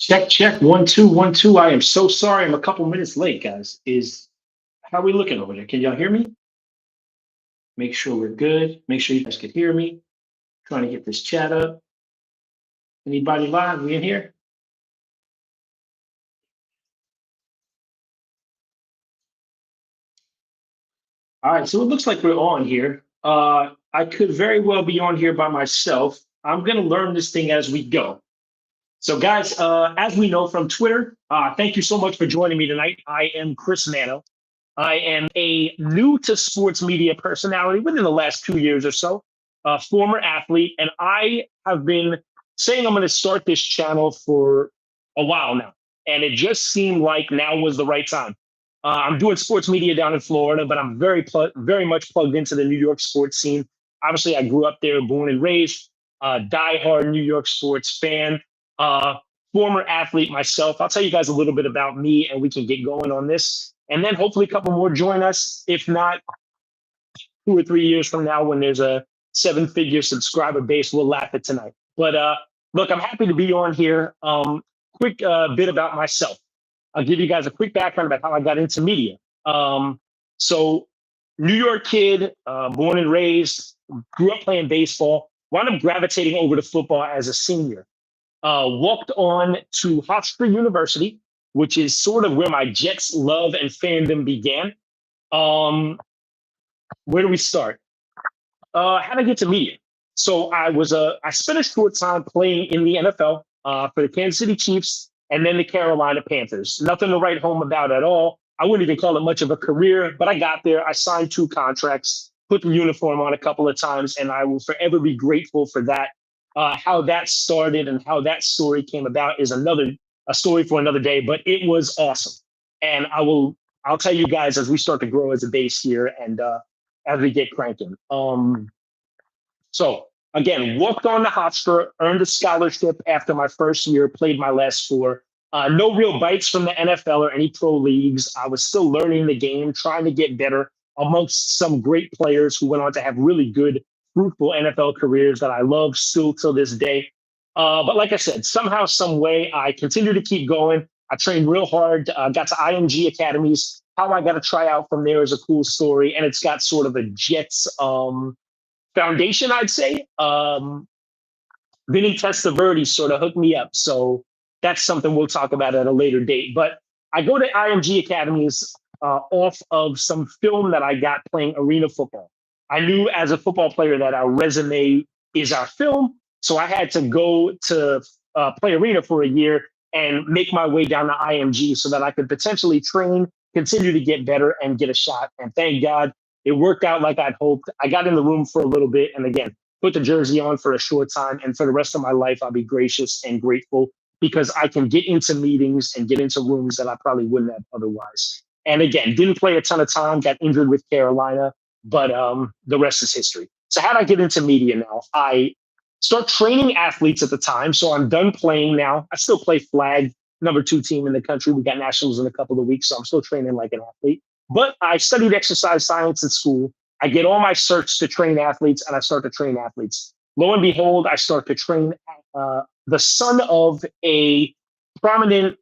Check, check. 1, 2, 1, 2. I am so sorry. I'm a couple minutes late, guys. Is how are we looking over there? Can y'all hear me? Make sure we're good. Make sure you guys can hear me. Trying to get this chat up. Anybody live? We in here? All right. So it looks like we're on here. I could very well be on here by myself. I'm gonna learn this thing as we go. So, guys, as we know from Twitter, thank you so much for joining me tonight. I am Chris Mano. I am a new to sports media personality within the last 2 years or so, a former athlete, and I have been saying I'm going to start this channel for a while now. And it just seemed like now was the right time. I'm doing sports media down in Florida, but I'm very much plugged into the New York sports scene. Obviously, I grew up there, born and raised, diehard New York sports fan, uh, former athlete myself. I'll tell you guys a little bit about me, and we can get going on this. And then hopefully a couple more join us. If not, 2 or 3 years from now, when there's a seven-figure subscriber base, we'll laugh at tonight. But look, I'm happy to be on here. Quick bit about myself. I'll give you guys a quick background about how I got into media. So, New York kid, born and raised, grew up playing baseball, wound up gravitating over to football as a senior. Walked on to Hofstra University, which is sort of where my Jets love and fandom began. Um, where do we start? How did I get to media? So I spent a short time playing in the NFL for the Kansas City Chiefs and then the Carolina Panthers. Nothing to write home about at all. I wouldn't even call it much of a career, but I got there. I signed 2 contracts, put the uniform on a couple of times, and I will forever be grateful for that. How that started and how that story came about is a story for another day, but it was awesome. And I'll tell you guys as we start to grow as a base here and as we get cranking. So again, walked on the Hofstra, earned a scholarship after my first year, played my last 4. No real bites from the NFL or any pro leagues. I was still learning the game, trying to get better amongst some great players who went on to have really good, fruitful NFL careers that I love still till this day. But like I said, somehow, some way, I continue to keep going. I trained real hard, got to IMG academies. How I got to try out from there is a cool story, and it's got sort of a Jets foundation, I'd say. Vinny Testaverde sort of hooked me up. So that's something we'll talk about at a later date. But I go to IMG academies off of some film that I got playing arena football. I knew as a football player that our resume is our film. So I had to go to play arena for a year and make my way down to IMG so that I could potentially train, continue to get better, and get a shot. And thank God it worked out like I'd hoped. I got in the room for a little bit and again, put the jersey on for a short time. And for the rest of my life, I'll be gracious and grateful because I can get into meetings and get into rooms that I probably wouldn't have otherwise. And again, didn't play a ton of time, got injured with Carolina, but the rest is history. So how did I get into media now? I start training athletes at the time. So I'm done playing now. I still play flag, number 2 team in the country. We got nationals in a couple of weeks. So I'm still training like an athlete. But I studied exercise science in school. I get all my certs to train athletes, and I start to train athletes. Lo and behold, I start to train the son of a prominent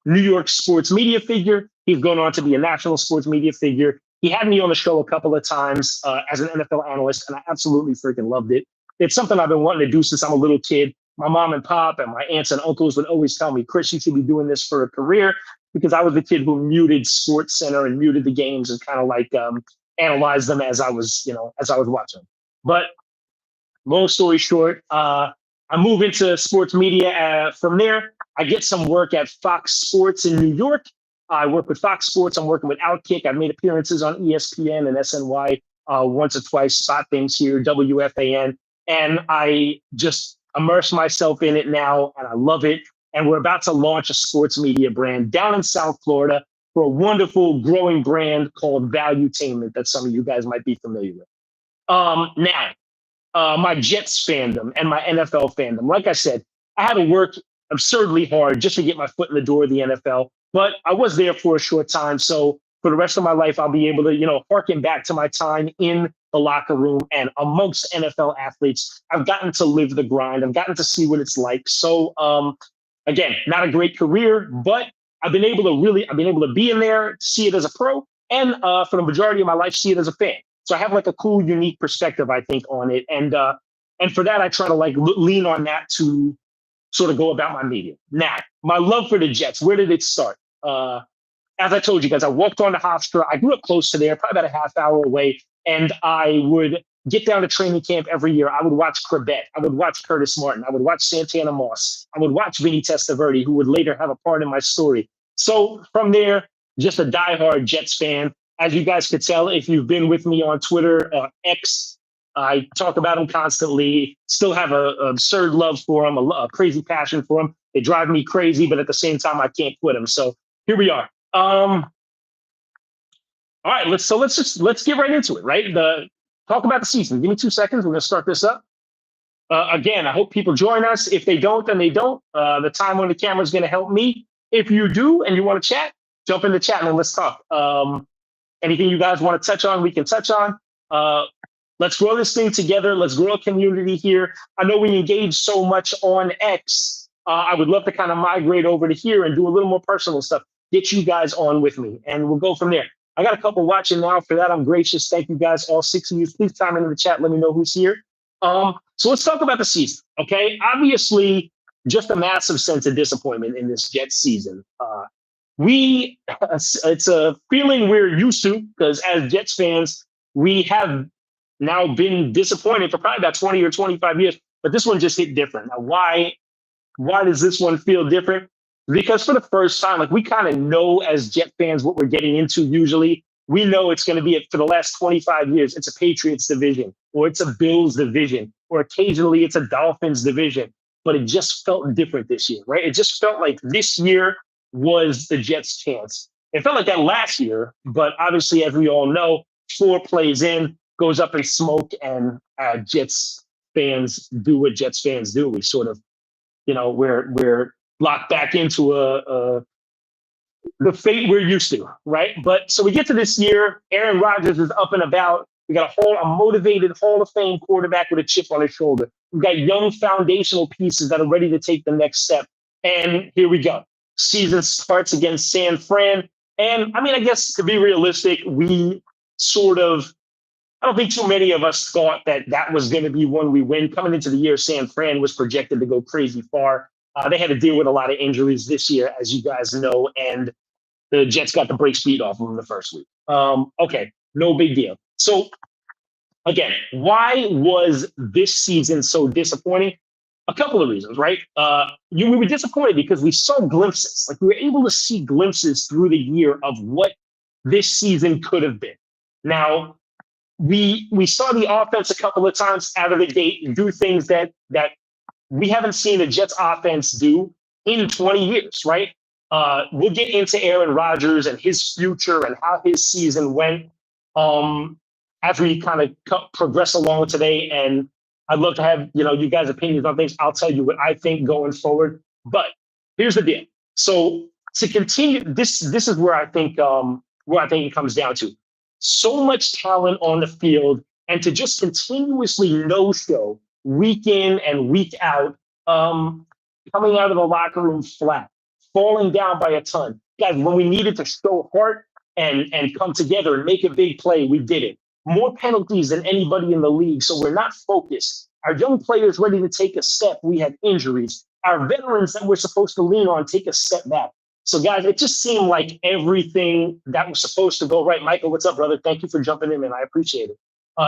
New York sports media figure. He's gone on to be a national sports media figure. He had me on the show a couple of times as an NFL analyst, and I absolutely freaking loved it. It's something I've been wanting to do since I'm a little kid. My mom and pop and my aunts and uncles would always tell me, Chris, you should be doing this for a career, because I was the kid who muted Sports Center and muted the games and kind of like analyzed them as I was watching. But long story short, I move into sports media. From there, I get some work at Fox Sports in New York. I work with Fox Sports. I'm working with Outkick. I've made appearances on ESPN and SNY once or twice, spot things here, WFAN. And I just immerse myself in it now, and I love it. And we're about to launch a sports media brand down in South Florida for a wonderful growing brand called Valuetainment that some of you guys might be familiar with. Now, my Jets fandom and my NFL fandom. Like I said, I had to work absurdly hard just to get my foot in the door of the NFL, but I was there for a short time. So for the rest of my life, I'll be able to, harken back to my time in the locker room and amongst NFL athletes. I've gotten to live the grind. I've gotten to see what it's like. So, Again, not a great career, but I've been able to be in there, see it as a pro, and for the majority of my life, see it as a fan. So I have like a cool, unique perspective, I think, on it, and for that, I try to like lean on that to sort of go about my media. Now, my love for the Jets, where did it start? As I told you guys, I walked on to Hofstra. I grew up close to there, probably about a half hour away, and I would get down to training camp every year. I would watch Corbett. I would watch Curtis Martin. I would watch Santana Moss. I would watch Vinny Testaverde, who would later have a part in my story. So from there, just a diehard Jets fan. As you guys could tell, if you've been with me on Twitter, X, I talk about them constantly. Still have an absurd love for them, a crazy passion for them. They drive me crazy, but at the same time, I can't quit them. So here we are. All right, let's get right into it. Right, talk about the season. Give me 2 seconds. We're gonna start this up. Again, I hope people join us. If they don't, then they don't. The time on the camera is gonna help me. If you do and you want to chat, jump in the chat and let's talk. Anything you guys want to touch on, we can touch on. Let's grow this thing together. Let's grow a community here. I know we engage so much on X. I would love to kind of migrate over to here and do a little more personal stuff. Get you guys on with me, and we'll go from there. I got a couple watching now. For that, I'm gracious. Thank you guys, all 6 of you. Please chime into the chat. Let me know who's here. So let's talk about the season, okay? Obviously, just a massive sense of disappointment in this Jets season. It's a feeling we're used to because as Jets fans, we have now been disappointed for probably about 20 or 25 years, but this one just hit different. Now, why does this one feel different? Because for the first time, like we kind of know as Jet fans what we're getting into usually. We know it's going to be, for the last 25 years, it's a Patriots division, or it's a Bills division, or occasionally it's a Dolphins division. But it just felt different this year, right? It just felt like this year was the Jets' chance. It felt like that last year, but obviously, as we all know, 4 plays in, goes up in smoke, and Jets fans do what Jets fans do. We sort of, we're locked back into the fate we're used to, right? But so we get to this year, Aaron Rodgers is up and about. We got a motivated Hall of Fame quarterback with a chip on his shoulder. We've got young foundational pieces that are ready to take the next step. And here we go. Season starts against San Fran. And I mean, I guess to be realistic, we sort of, I don't think too many of us thought that was going to be one we win. Coming into the year, San Fran was projected to go crazy far. They had to deal with a lot of injuries this year, as you guys know, and the Jets got the brakes beat off them in the first week. Okay, no big deal. So, again, why was this season so disappointing? A couple of reasons, right? We were disappointed because we saw glimpses. Like, we were able to see glimpses through the year of what this season could have been. Now, we saw the offense a couple of times out of the gate do things that we haven't seen the Jets offense do in 20 years, right? We'll get into Aaron Rodgers and his future and how his season went as we kind of progress along today. And I'd love to have, you guys' opinions on things. I'll tell you what I think going forward. But here's the deal. So to continue, this is where I think it comes down to. So much talent on the field, and to just continuously no-show week in and week out, coming out of the locker room flat, falling down by a ton. Guys, when we needed to show heart and come together and make a big play, we did it. More penalties than anybody in the league, so we're not focused. Our young players ready to take a step, we had injuries. Our veterans that we're supposed to lean on take a step back. So, guys, it just seemed like everything that was supposed to go right. Michael, what's up, brother? Thank you for jumping in, man. I appreciate it.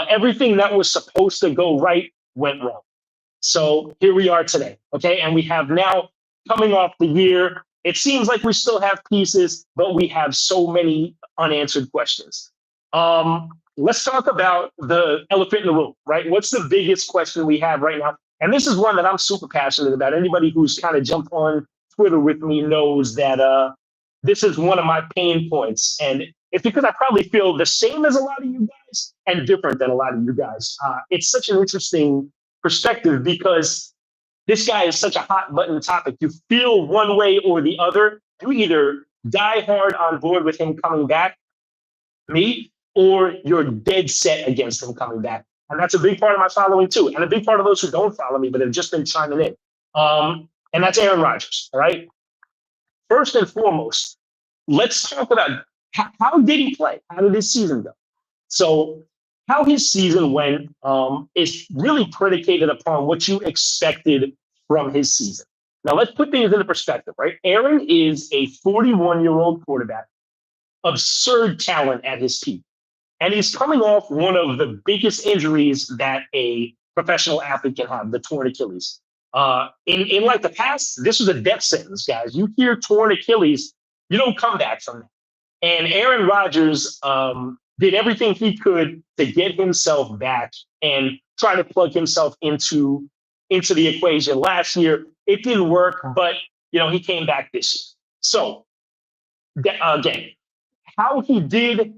Everything that was supposed to go right went wrong. So here we are today, okay? And we have now, coming off the year, it seems like we still have pieces, but we have so many unanswered questions. Let's talk about the elephant in the room, right? What's the biggest question we have right now? And this is one that I'm super passionate about. Anybody who's kind of jumped on Twitter with me knows that this is one of my pain points. And it's because I probably feel the same as a lot of you guys and different than a lot of you guys. It's such an interesting perspective because this guy is such a hot button topic. You feel one way or the other. You either die hard on board with him coming back, me, or you're dead set against him coming back. And that's a big part of my following too. And a big part of those who don't follow me, but have just been chiming in. and that's Aaron Rodgers. All right. First and foremost, let's talk about how did he play? How did his season go? So, how his season went is really predicated upon what you expected from his season. Now, let's put things into perspective, right? Aaron is a 41-year-old quarterback, absurd talent at his peak. And he's coming off one of the biggest injuries that a professional athlete can have, the torn Achilles. In like the past, this was a death sentence, guys. You hear torn Achilles, you don't come back from that. And Aaron Rodgers did everything he could to get himself back and try to plug himself into the equation. Last year, it didn't work, but he came back this year. So again, how he did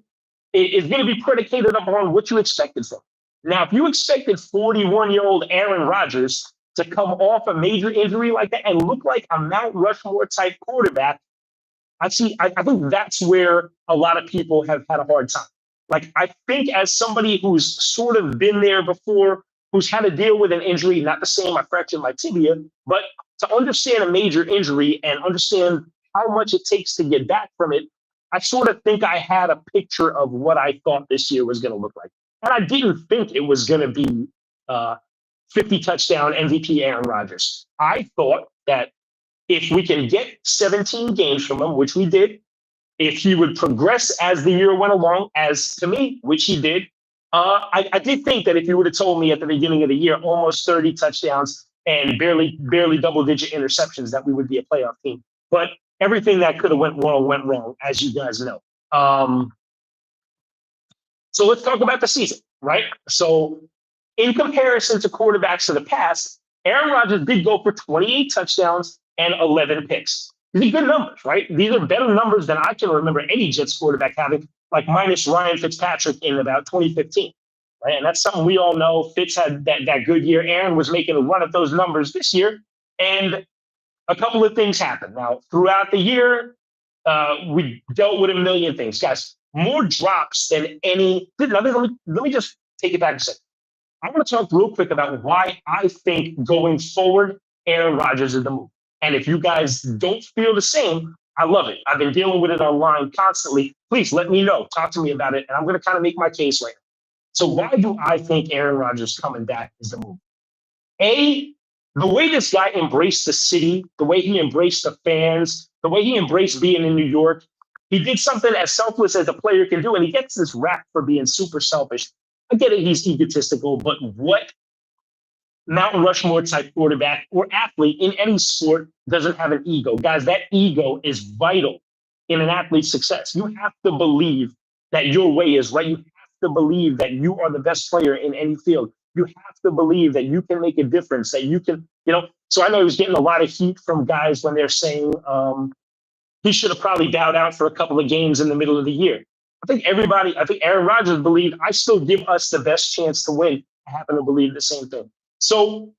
is going to be predicated upon what you expected from him. Now, if you expected 41-year-old Aaron Rodgers to come off a major injury like that and look like a Mount Rushmore type quarterback, I think that's where a lot of people have had a hard time. Like, I think as somebody who's sort of been there before, who's had to deal with an injury, not the same, I fractured my tibia, but to understand a major injury and understand how much it takes to get back from it, I sort of think I had a picture of what I thought this year was going to look like. And I didn't think it was going to be 50 touchdown MVP Aaron Rodgers. I thought that if we can get 17 games from him, which we did, if he would progress as the year went along, as to me, which he did, I did think that if you would have told me at the beginning of the year, almost 30 touchdowns and barely double-digit interceptions, that we would be a playoff team. But everything that could have went wrong, as you guys know. So let's talk about the season, right? So in comparison to quarterbacks of the past, Aaron Rodgers did go for 28 touchdowns and 11 picks. These are good numbers, right? These are better numbers than I can remember any Jets quarterback having, like minus Ryan Fitzpatrick in about 2015, right? And that's something we all know. Fitz had that good year. Aaron was making a run at those numbers this year. And a couple of things happened. Now, throughout the year, we dealt with a million things. Guys, more drops than any. Let me just take it back a second. I want to talk real quick about why I think going forward, Aaron Rodgers is the move. And if you guys don't feel the same, I love it. I've been dealing with it online constantly. Please let me know. Talk to me about it. And I'm going to kind of make my case right now. So why do I think Aaron Rodgers coming back is the move? The way this guy embraced the city, the way he embraced the fans, the way he embraced being in New York, he did something as selfless as a player can do. And he gets this rap for being super selfish. I get it, he's egotistical, but what Mount Rushmore type quarterback or athlete in any sport doesn't have an ego? Guys, that ego is vital in an athlete's success. You have to believe that your way is right. You have to believe that you are the best player in any field. You have to believe that you can make a difference, that you can, So I know he was getting a lot of heat from guys when they're saying he should have probably bowed out for a couple of games in the middle of the year. I think Aaron Rodgers believed I still give us the best chance to win. I happen to believe the same thing. So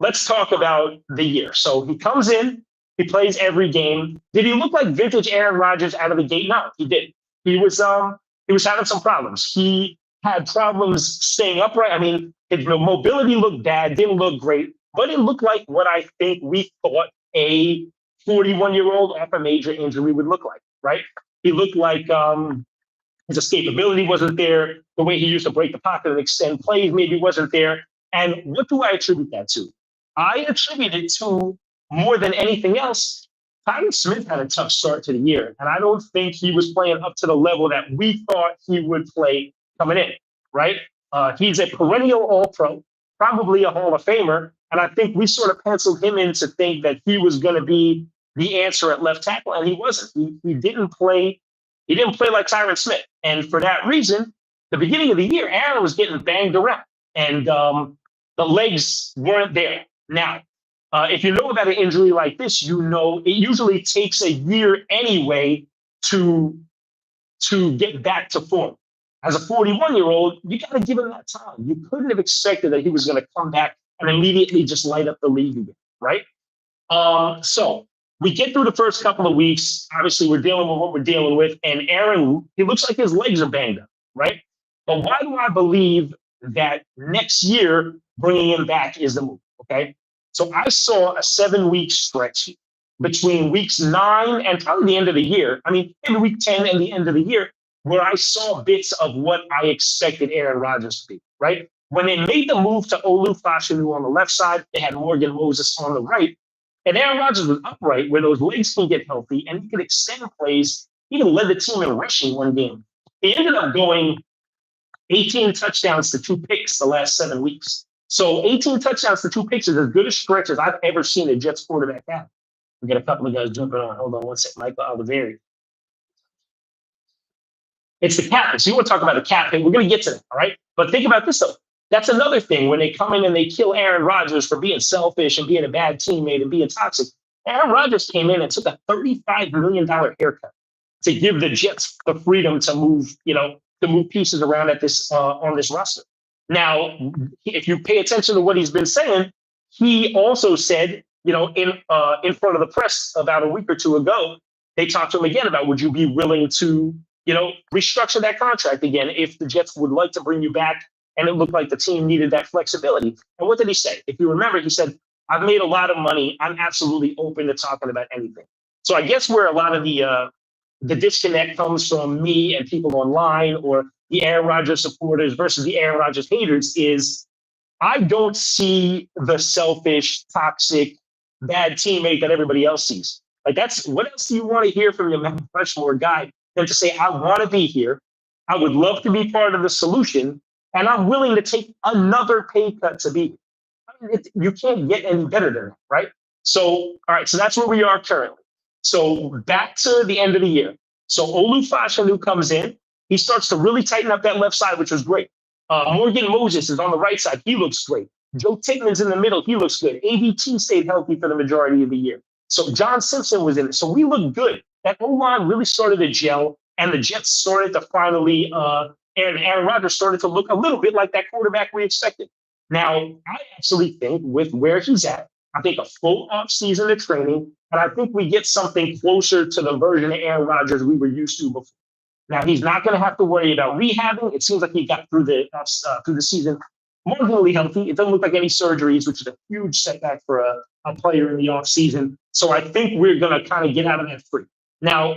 let's talk about the year. So he comes in, he plays every game. Did he look like vintage Aaron Rodgers out of the gate? No, he didn't. He was having some problems. He had problems staying upright. I mean, his mobility looked bad, didn't look great, but it looked like what I think we thought a 41-year-old off a major injury would look like, right? He looked like his escapability wasn't there. The way he used to break the pocket and extend plays maybe wasn't there. And what do I attribute that to? I attribute it to, more than anything else, Tyron Smith had a tough start to the year. And I don't think he was playing up to the level that we thought he would play coming in, right? He's a perennial All-Pro, probably a Hall of Famer. And I think we sort of penciled him in to think that he was going to be the answer at left tackle, and he wasn't. He didn't play. He didn't play like Tyron Smith, and for that reason, the beginning of the year, Aaron was getting banged around, and the legs weren't there. Now, if you know about an injury like this, you know it usually takes a year anyway to get back to form. As a 41-year-old, you got to give him that time. You couldn't have expected that he was going to come back and immediately just light up the league again, right? So we get through the first couple of weeks. Obviously, we're dealing with what we're dealing with. And Aaron, he looks like his legs are banged up, right? But why do I believe that next year bringing him back is the move, okay? So I saw a 7-week stretch between weeks 9 and probably the end of the year. I mean, in week 10 and the end of the year, where I saw bits of what I expected Aaron Rodgers to be, right? When they made the move to Olu Fashanu on the left side, they had Morgan Moses on the right. And Aaron Rodgers was upright where those legs can get healthy and he could extend plays. He even led the team in rushing one game. He ended up going 18 touchdowns to 2 picks the last 7 weeks. So 18 touchdowns to 2 picks is as good a stretch as I've ever seen a Jets quarterback have. We got a couple of guys jumping on. Hold on one second. Michael Oliveri. It's the captain. So you want to talk about the captain. We're going to get to that, all right? But think about this, though. That's another thing when they come in and they kill Aaron Rodgers for being selfish and being a bad teammate and being toxic. Aaron Rodgers came in and took a $35 million haircut to give the Jets the freedom to move, to move pieces around at this on this roster. Now, if you pay attention to what he's been saying, he also said, in front of the press about a week or two ago, they talked to him again about would you be willing to, restructure that contract again if the Jets would like to bring you back and it looked like the team needed that flexibility. And what did he say? If you remember, he said, I've made a lot of money. I'm absolutely open to talking about anything. So I guess where a lot of the disconnect comes from me and people online or the Aaron Rodgers supporters versus the Aaron Rodgers haters is I don't see the selfish, toxic, bad teammate that everybody else sees. Like that's what else do you want to hear from your Mount Rushmore guy than to say, I want to be here. I would love to be part of the solution. And I'm willing to take another pay cut to be here. I mean, you can't get any better than that, right? So, all right, so that's where we are currently. So back to the end of the year. So Olu Fashanu comes in. He starts to really tighten up that left side, which was great. Morgan Moses is on the right side. He looks great. Joe Tickman's in the middle. He looks good. AVT stayed healthy for the majority of the year. So John Simpson was in it. So we looked good. That O-line really started to gel, and the Jets started to finally, and Aaron Rodgers started to look a little bit like that quarterback we expected. Now, I actually think with where he's at, I think a full offseason of training, and I think we get something closer to the version of Aaron Rodgers we were used to before. Now, he's not going to have to worry about rehabbing. It seems like he got through the season marginally healthy. It doesn't look like any surgeries, which is a huge setback for a player in the offseason. So I think we're going to kind of get out of that free. Now,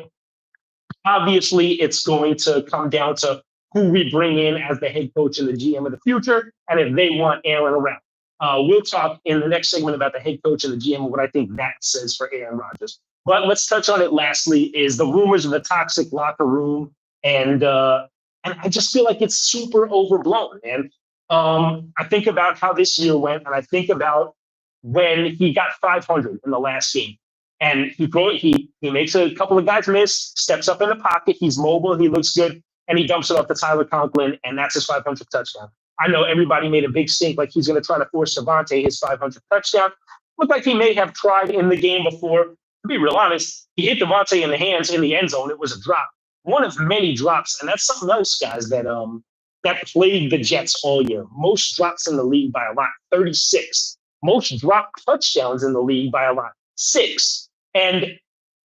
obviously, it's going to come down to who we bring in as the head coach and the GM of the future, and if they want Aaron around. We'll talk in the next segment about the head coach and the GM and what I think that says for Aaron Rodgers. But let's touch on it lastly is the rumors of the toxic locker room. And I just feel like it's super overblown. And I think about how this year went, and I think about when he got 500 in the last game. And he makes a couple of guys miss, steps up in the pocket, he's mobile, he looks good, and he dumps it off to Tyler Conklin, and that's his 500th touchdown. I know everybody made a big stink like he's going to try to force Devontae his 500th touchdown. Looked like he may have tried in the game before. To be real honest, he hit Devontae in the hands in the end zone. It was a drop. One of many drops, and that's something else, guys, that plagued the Jets all year. Most drops in the league by a lot, 36. Most drop touchdowns in the league by a lot, 6. And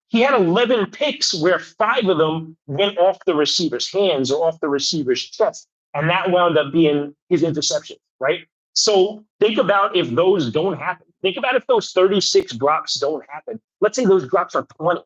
he had 11 picks where 5 of them went off the receiver's hands or off the receiver's chest. And that wound up being his interception, right? So think about if those don't happen. Think about if those 36 drops don't happen. Let's say those drops are 20,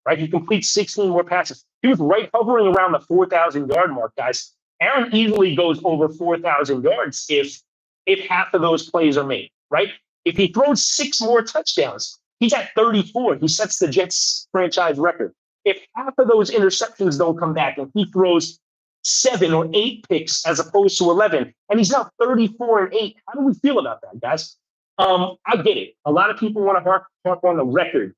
right? He completes 16 more passes. He was right hovering around the 4,000-yard mark, guys. Aaron easily goes over 4,000 yards if half of those plays are made, right? If he throws 6 more touchdowns, he's at 34. He sets the Jets franchise record. If half of those interceptions don't come back and he throws 7 or 8 picks as opposed to 11, and he's now 34-8, how do we feel about that, guys? I get it. A lot of people want to harp on the record,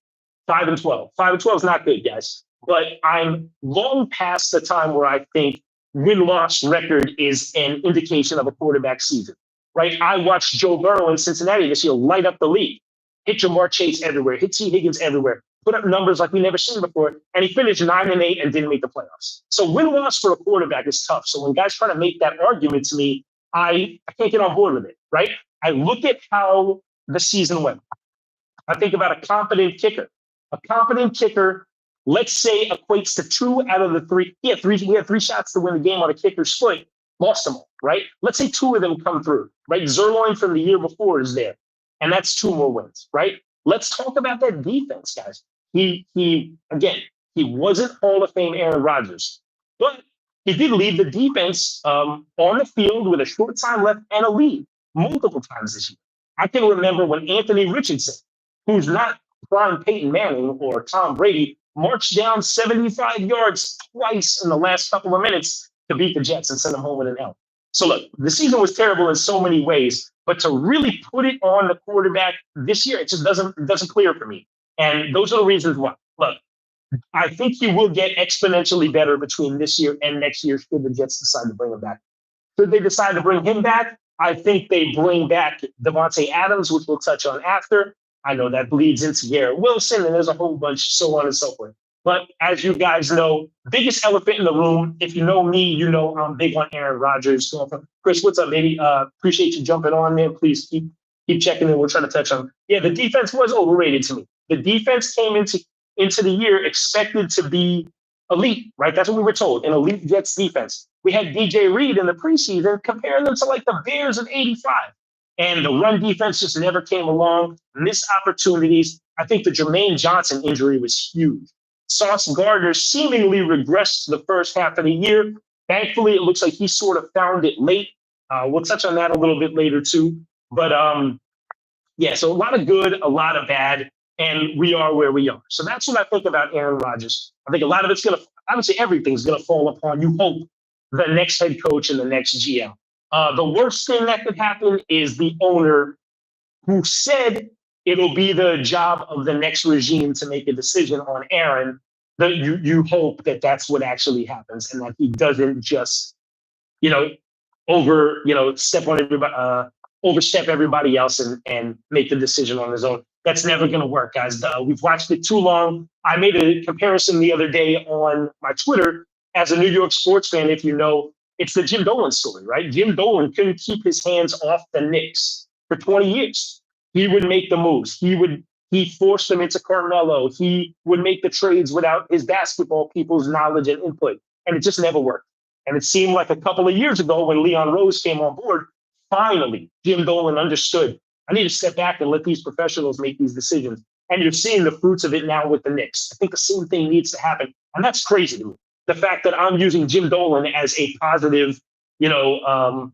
5-12. 5-12 is not good, guys. But I'm long past the time where I think win-loss record is an indication of a quarterback season, right? I watched Joe Burrow in Cincinnati this year light up the league, hit Jamar Chase everywhere, hit T. Higgins everywhere, put up numbers like we never seen before, and he finished 9-8 and didn't make the playoffs. So win-loss for a quarterback is tough. So when guys try to make that argument to me, I can't get on board with it, right? I look at how the season went. I think about a competent kicker. A competent kicker, let's say, equates to 2 out of the 3. He had 3 shots to win the game on a kicker's foot, lost them all, right? Let's say 2 of them come through, right? Zerloin from the year before is there. and that's 2 more wins, right? Let's talk about that defense, guys. He again, he wasn't Hall of Fame Aaron Rodgers, but he did lead the defense on the field with a short time left and a lead multiple times this year. I can remember when Anthony Richardson, who's not prime Peyton Manning or Tom Brady, marched down 75 yards twice in the last couple of minutes to beat the Jets and send them home with an L. So look, the season was terrible in so many ways, but to really put it on the quarterback this year, it just doesn't clear for me. And those are the reasons why. Look, I think he will get exponentially better between this year and next year should the Jets decide to bring him back. Should they decide to bring him back, I think they bring back Devontae Adams, which we'll touch on after. I know that bleeds into Garrett Wilson, and there's a whole bunch, so on and so forth. But as you guys know, biggest elephant in the room, if you know me, you know I'm big on Aaron Rodgers. Chris, what's up, baby? Appreciate you jumping on, man. Please keep checking in. We'll try to touch on. Yeah, the defense was overrated to me. The defense came into the year expected to be elite, right? That's what we were told, an elite Jets defense. We had DJ Reed in the preseason comparing them to like the Bears of '85. And the run defense just never came along. Missed opportunities. I think the Jermaine Johnson injury was huge. Sauce Gardner seemingly regressed the first half of the year. Thankfully, it looks like he sort of found it late. We'll touch on that a little bit later too. But yeah, so a lot of good, a lot of bad, and we are where we are. So that's what I think about Aaron Rodgers. I think a lot of it's going to, I would say everything's going to fall upon, you hope, the next head coach and the next GM. The worst thing that could happen is the owner who said it'll be the job of the next regime to make a decision on Aaron. That you hope that that's what actually happens and that he doesn't just, step on everybody, overstep everybody else and make the decision on his own. That's never going to work, guys. We've watched it too long. I made a comparison the other day on my Twitter as a New York sports fan. If you know, it's the Jim Dolan story, right? Jim Dolan couldn't keep his hands off the Knicks for 20 years. He would make the moves. He forced them into Carmelo. He would make the trades without his basketball people's knowledge and input. And it just never worked. And it seemed like a couple of years ago when Leon Rose came on board, finally, Jim Dolan understood, I need to step back and let these professionals make these decisions. And you're seeing the fruits of it now with the Knicks. I think the same thing needs to happen. And that's crazy to me. The fact that I'm using Jim Dolan as a positive, a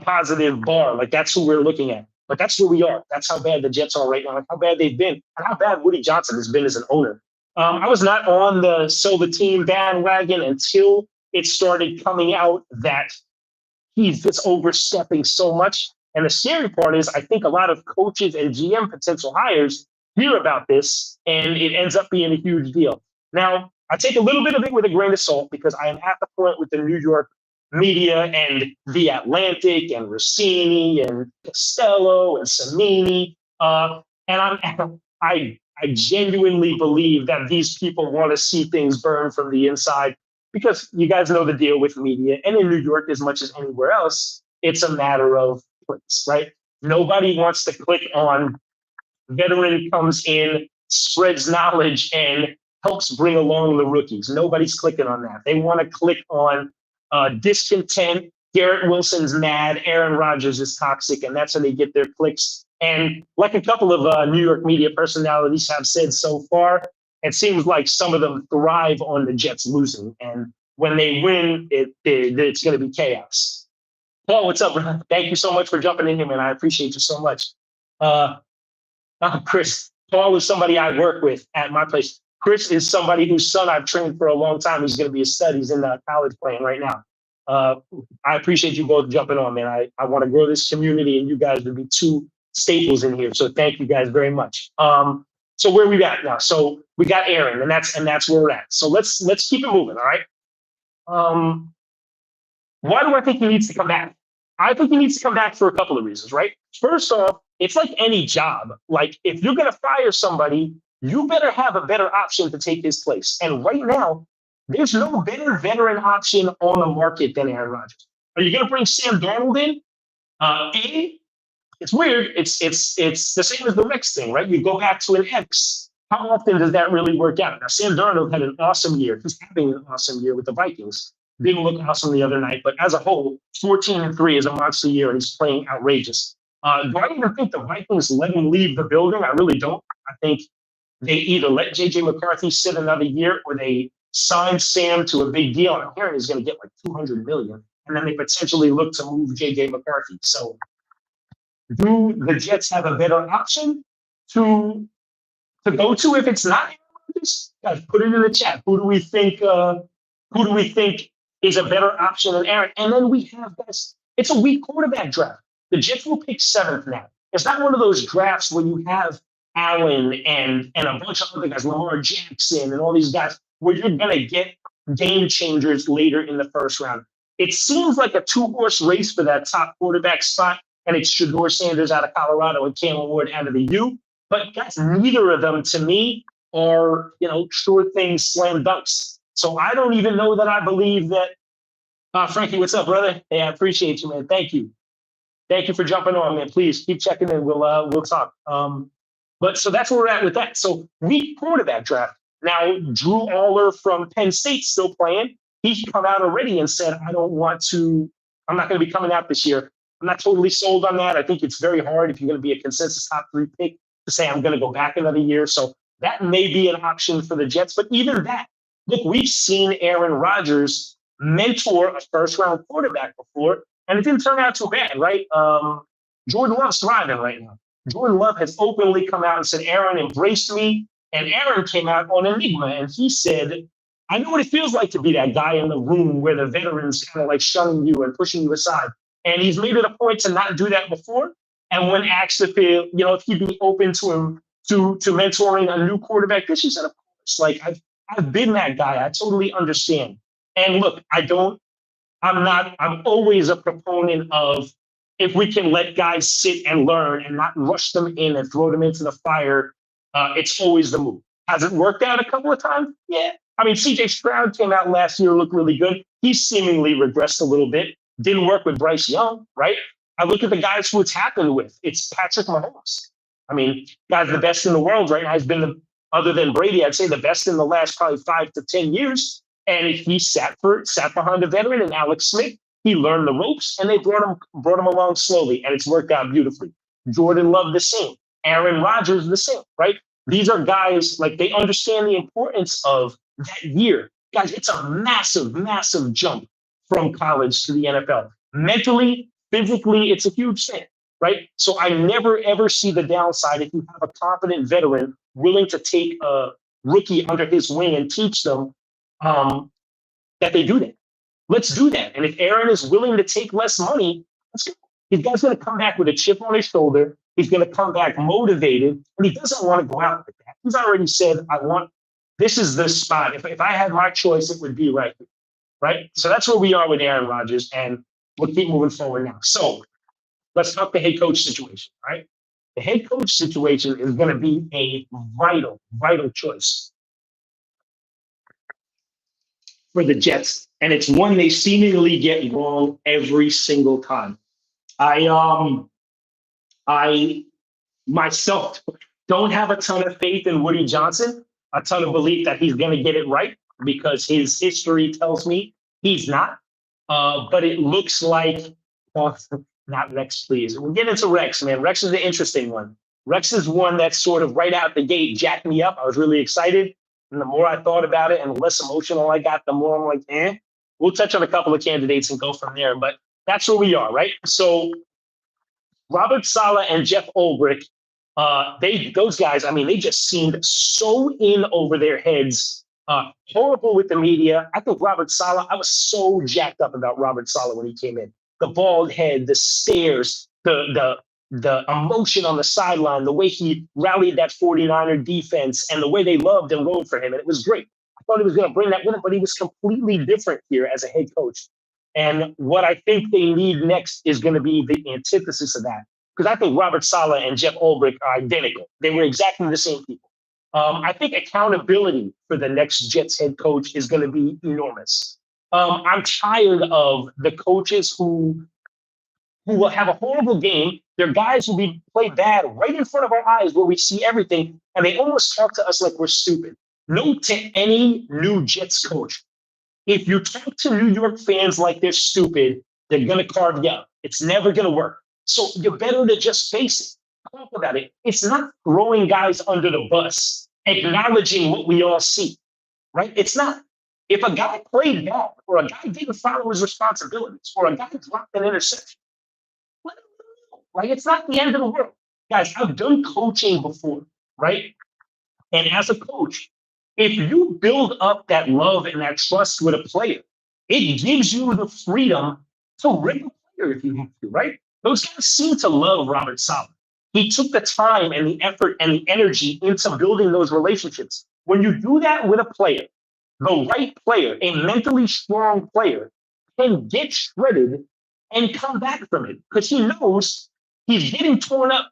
positive bar, like that's who we're looking at. But that's where we are. That's how bad the Jets are right now, and how bad they've been, and how bad Woody Johnson has been as an owner. I was not on the sell the team bandwagon until it started coming out that he's just overstepping so much. And the scary part is I think a lot of coaches and GM potential hires hear about this, and it ends up being a huge deal. Now, I take a little bit of it with a grain of salt because I am at the point with the New York media and The Atlantic and Rossini and Costello and Samini. And I genuinely believe that these people want to see things burn from the inside because you guys know the deal with media. And in New York, as much as anywhere else, it's a matter of clicks, right? Nobody wants to click on veteran comes in, spreads knowledge, and helps bring along the rookies. Nobody's clicking on that. They want to click on discontent. Garrett Wilson's mad. Aaron Rodgers is toxic, and that's how they get their clicks. And like a couple of New York media personalities have said so far, it seems like some of them thrive on the Jets losing. And when they win, it's going to be chaos. Paul, what's up, bro? Thank you so much for jumping in here, man. I appreciate you so much. Chris, Paul is somebody I work with at my place. Chris is somebody whose son I've trained for a long time. He's going to be a stud. He's in college playing right now. I appreciate you both jumping on, man. I want to grow this community, and you guys would be two staples in here. So thank you guys very much. So where we at now? So we got Aaron, and that's where we're at. So let's keep it moving. All right. Why do I think he needs to come back? I think he needs to come back for a couple of reasons, right? First off, it's like any job. Like if you're going to fire somebody, you better have a better option to take his place. And right now, there's no better veteran option on the market than Aaron Rodgers. Are you going to bring Sam Darnold in? It's weird. It's the same as the Rex thing, right? You go back to an X. How often does that really work out? Now, Sam Darnold had an awesome year. He's having an awesome year with the Vikings. Didn't look awesome the other night, but as a whole, 14-3 is a monster year, and he's playing outrageous. Do I even think the Vikings let him leave the building? I really don't. I think they either let JJ McCarthy sit another year or they sign Sam to a big deal. And I'm hearing he's going to get like 200 million, and then they potentially look to move JJ McCarthy. So, do the Jets have a better option to go to if it's not Aaron Rodgers? Guys, put it in the chat. Who do we think? Who do we think is a better option than Aaron? And then we have this. It's a weak quarterback draft. The Jets will pick seventh now. It's not one of those drafts where you have Allen and a bunch of other guys, Lamar Jackson and all these guys, where you're gonna get game changers later in the first round. It seems like a two-horse race for that top quarterback spot, and it's Shador Sanders out of Colorado and Cam Ward out of the U. But guys, neither of them to me are, sure things, slam dunks. So I don't even know that I believe that. Frankie, what's up, brother? Hey, I appreciate you, man. Thank you. Thank you for jumping on, man. Please keep checking in. We'll talk. But so that's where we're at with that. So weak quarterback draft. Now, Drew Aller from Penn State still playing. He's come out already and said, I'm not going to be coming out this year. I'm not totally sold on that. I think it's very hard if you're going to be a consensus top 3 pick to say I'm going to go back another year. So that may be an option for the Jets. But even that, look, we've seen Aaron Rodgers mentor a first-round quarterback before, and it didn't turn out too bad, right? Jordan Love's thriving right now. Jordan Love has openly come out and said, Aaron embraced me. And Aaron came out on Enigma, and he said, I know what it feels like to be that guy in the room where the veterans kind of like shunning you and pushing you aside. And he's made it a point to not do that before. And when asked if he'd be open to mentoring a new quarterback, this he said, of course. Like I've been that guy. I totally understand. And look, I'm always a proponent of if we can let guys sit and learn and not rush them in and throw them into the fire, it's always the move. Has it worked out a couple of times? Yeah. I mean, CJ Stroud came out last year, looked really good. He seemingly regressed a little bit. Didn't work with Bryce Young, right? I look at the guys who it's happened with. It's Patrick Mahomes. I mean, guy's the best in the world right now. He's been, other than Brady, I'd say the best in the last probably 5 to 10 years. And he sat behind a veteran and Alex Smith. He learned the ropes, and they brought him along slowly, and it's worked out beautifully. Jordan Love the same. Aaron Rodgers the same, right? These are guys, like, they understand the importance of that year. Guys, it's a massive, massive jump from college to the NFL. Mentally, physically, it's a huge thing, right? So I never, ever see the downside if you have a competent veteran willing to take a rookie under his wing and teach them that they do that. Let's do that. And if Aaron is willing to take less money, let's go. His guy's going to come back with a chip on his shoulder. He's going to come back motivated, and he doesn't want to go out like that. He's already said, this is the spot. If I had my choice, it would be right here, right? So that's where we are with Aaron Rodgers, and we'll keep moving forward now. So let's talk the head coach situation, right? The head coach situation is going to be a vital, vital choice for the Jets, and it's one they seemingly get wrong every single time. I myself don't have a ton of faith in Woody Johnson, a ton of belief that he's going to get it right because his history tells me he's not. But it looks like, not Rex, please. We'll get into Rex, man. Rex is the interesting one. Rex is one that sort of right out the gate jacked me up. I was really excited. And the more I thought about it and the less emotional I got, the more I'm like, We'll touch on a couple of candidates and go from there. But that's where we are, right? So Robert Saleh and Jeff Ulbrich, those guys, I mean, they just seemed so in over their heads, horrible with the media. I think Robert Saleh, I was so jacked up about Robert Saleh when he came in. The bald head, the stares, the emotion on the sideline, the way he rallied that 49er defense, and the way they loved and rode for him. And it was great. I thought he was going to bring that with him, but he was completely different here as a head coach. And what I think they need next is going to be the antithesis of that. Because I think Robert Saleh and Jeff Ulbrich are identical. They were exactly the same people. I think accountability for the next Jets head coach is going to be enormous. I'm tired of the coaches who will have a horrible game. Their guys will be played bad right in front of our eyes where we see everything. And they almost talk to us like we're stupid. Note to any new Jets coach, if you talk to New York fans like they're stupid, they're going to carve you up. It's never going to work. So you're better to just face it. Talk about it. It's not throwing guys under the bus, acknowledging what we all see, right? It's not. If a guy played bad or a guy didn't follow his responsibilities or a guy dropped an interception, let him know. Like, it's not the end of the world. Guys, I've done coaching before, right? And as a coach, if you build up that love and that trust with a player, it gives you the freedom to rip a player if you have to, right? Those guys seem to love Robert Sala. He took the time and the effort and the energy into building those relationships. When you do that with a player, the right player, a mentally strong player, can get shredded and come back from it because he knows he's getting torn up